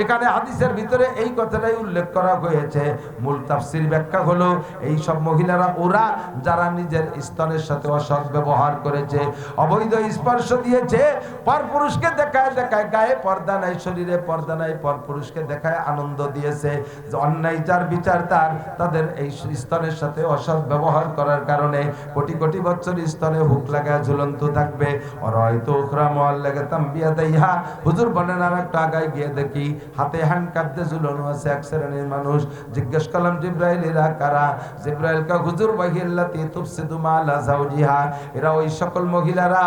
এখানে হাদিসের ভিতরে এই কথাটাই উল্লেখ করা হয়েছে। মূল তাফসীর ব্যাখ্যা হলো, এই সব মহিলারা ওরা যারা নিজের স্তনের সাথে অসৎ ব্যবহার করেছে, অবৈধ স্পর্শ দিয়েছে, পরপুরুষকে দেখায় দেখায়, গায়ে পর্দা নাই, শরীরে পর্দা নাই, পরপুরুষকে দেখায় আনন্দ দিয়েছে, যে অন্যায় যার বিচার তার, তাদের এই স্তনের সাথে অসৎ ব্যবহার করার কারণে কোটি কোটি বছর স্তনে হুক লাগায় ঝুলন্ত থাকবে। হয়তো উখরা মুআল্লাকাতাম বিয়াদাইহা, হুজুর বলেন আর একটু আগায় গিয়ে দেখি হাতে হ্যান্ডকাপ দিয়ে ঝুলানো আছে এক শ্রেণীর মানুষ। জিজ্ঞেস করলাম, জিব্রাইল এরা কারা? জিব্রাইল কা হুজুর ওয়াহিয়াল্লাতী তুফসিদু মালা যাওজিহা, এরা ওই সকল মহিলারা,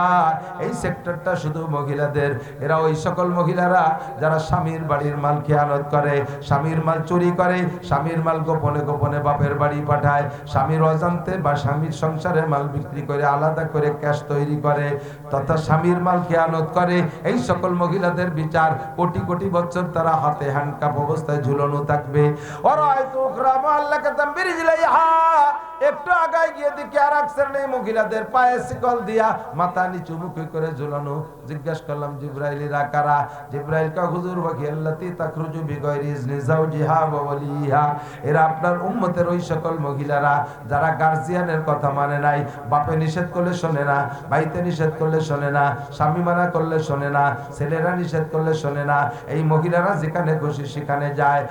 এই সেক্টরটা শুধু মহিলাদের, এরা ওই সকল মহিলারা যারা স্বামীর বাড়ির মাল খেয়ানত করে, স্বামীর মাল চুরি করে, স্বামীর মাল গোপনে গোপনে বাপের বাড়ি পাঠায়, স্বামীর অজান্তে বা স্বামীর সংসারে মাল বিক্রি করে আলাদা করে ক্যাশ তৈরি করে, তথা স্বামীর মাল খেয়ানত করে। এই সকল মহিলাদের বিচার কোটি কোটি বছর তারা হাতে হ্যান্ডকাপ অবস্থায় ঝুলানো থাকবে। ওরা হয়তো উখরা মুআল্লাকাতাম বিরিজলাইহা, একটু আগায় গিয়ে দেখি আর এক শ্রেণীর মহিলাদের পায়ে শিকল দিয়া মাথা নিচু মুখি করে ঝুলানো। জিজ্ঞেস করলাম জিব্রাইলিরা কারা? জিব্রাইল কা হুজুর ওয়াকিল্লাতি তাখরুজু বিগাইরি ইজনি যাওজিহা ওয়া ওয়ালিহা, এরা আপনার উম্মতের ওই সকল মহিলারা যারা গার্জিয়ানের কথা মানে নাই, বাপে নিষেধ করলে শোনে না, ভাইতে নিষেধ করলে শোনে না, স্বামী মানা করলে শোনে না, ছেলেরা নিষেধ করলে শোনে না। এই মহিলারা যেখানে খুশি সেখানে যায়,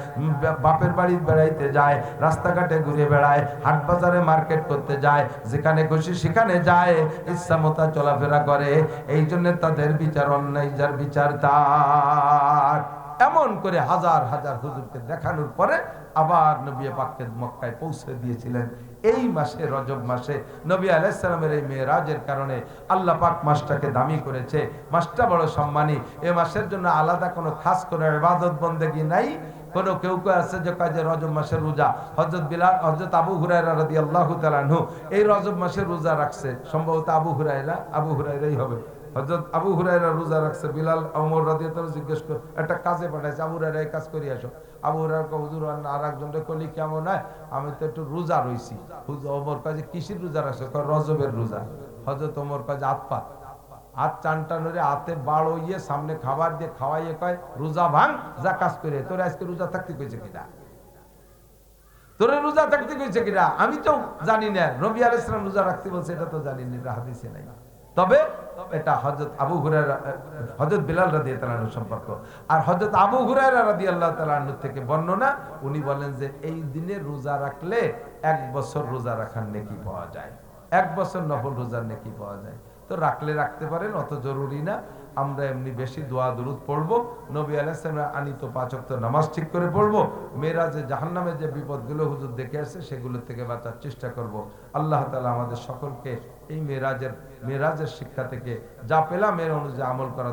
বাপের বাড়ি বেড়াইতে যায়, রাস্তাঘাটে ঘুরে বেড়ায়, হাট বাজারে মার্কেট করতে যায়, যেখানে খুশি সেখানে যায়, ইচ্ছা মতো চলাফেরা করে। এই জন্য তাদের বিচার অন্যায়, যার বিচার তার। এমন করে হাজার হাজার হুজুরকে দেখানোর পরে আবার নবী পাককে মক্কায় পৌঁছে দিয়েছিলেন। এই মাসে, রজব মাসে নবী আলাইহিস সালামের এই মেরাজের কারণে আল্লাহ পাক মাসটাকে দামি করেছে। মাসটা বড় সম্মানী। এই মাসের জন্য আলাদা কোনো খাস কোনো ইবাদত বন্দেগী নাই। কোন কেউ কেউ আছে যে কাজে রজব মাসের রোজা, হযরত আবু হুরায়রা রাদিয়াল্লাহু তাআলা আনহু এই রজব মাসের রোজা রাখছে। সম্ভবত আবু হুরায়রাই হবে। হযরত আবু হুরায়রা রোজা রাখছে। বিলাল ওমর রাদিয়াল্লাহু জিজ্ঞেস করে একটা কাজে পাঠাইছে, আবু হুরায়রা এই কাজ করে আসো। আবু হুরায়রা কয় হুজুর আর একজনকে কলি কেমন হয়, আমি তো একটু রোজা রইছি। হুজুর ওমর কয় যে কিসের রোজা রাখছো? কয় রজবের রোজা। হযরত ওমর কয় যে আতপাত হাত টানটানোরে হাতে বাড় হইয়ে সামনে খাবার দিয়ে খাওয়াইয়ে কয় রোজা ভাঙ, যা কাজ করে। তোর আজকে রোজা থাকতে কইছে কিনা? তোরে রোজা থাকতে কইছে কিনা? আমি তো জানি না। নবী আলাইহিস সালাম রোজা রাখতে বলছে এটা তো জানি না, হাদিসে নাই। তবে এটা হযরত আবু হুরায়রা, হযরত বিলাল রাদিয়াল্লাহু আনহু সম্পর্ক। আর হযরত আবু হুরায়রা রাদিয়াল্লাহু তাআলা আনহু থেকে বর্ণনা, উনি বলেন যে এই দিনে রোজা রাখলে 1 বছর রোজা রাখার নেকি পাওয়া যায়, 1 বছর নফল রোজার নেকি পাওয়া যায়। তো রাখলে রাখতে পারেন, অত জরুরি না। আমরা এমনি বেশি দোয়া দুরূদ পড়বো। নবী আলাইহিস সালাম আনিত 5 ওয়াক্ত নামাজ ঠিক করে পড়বো। মেরাজে জাহান্নামে যে বিপদগুলো হুজুর দেখে আসে সেগুলো থেকে বাঁচার চেষ্টা করব। আল্লাহ তাআলা আমাদের সকলকে এই মেরাজের শিক্ষা থেকে যা পেলাম এর অনুযায়ী আমল করা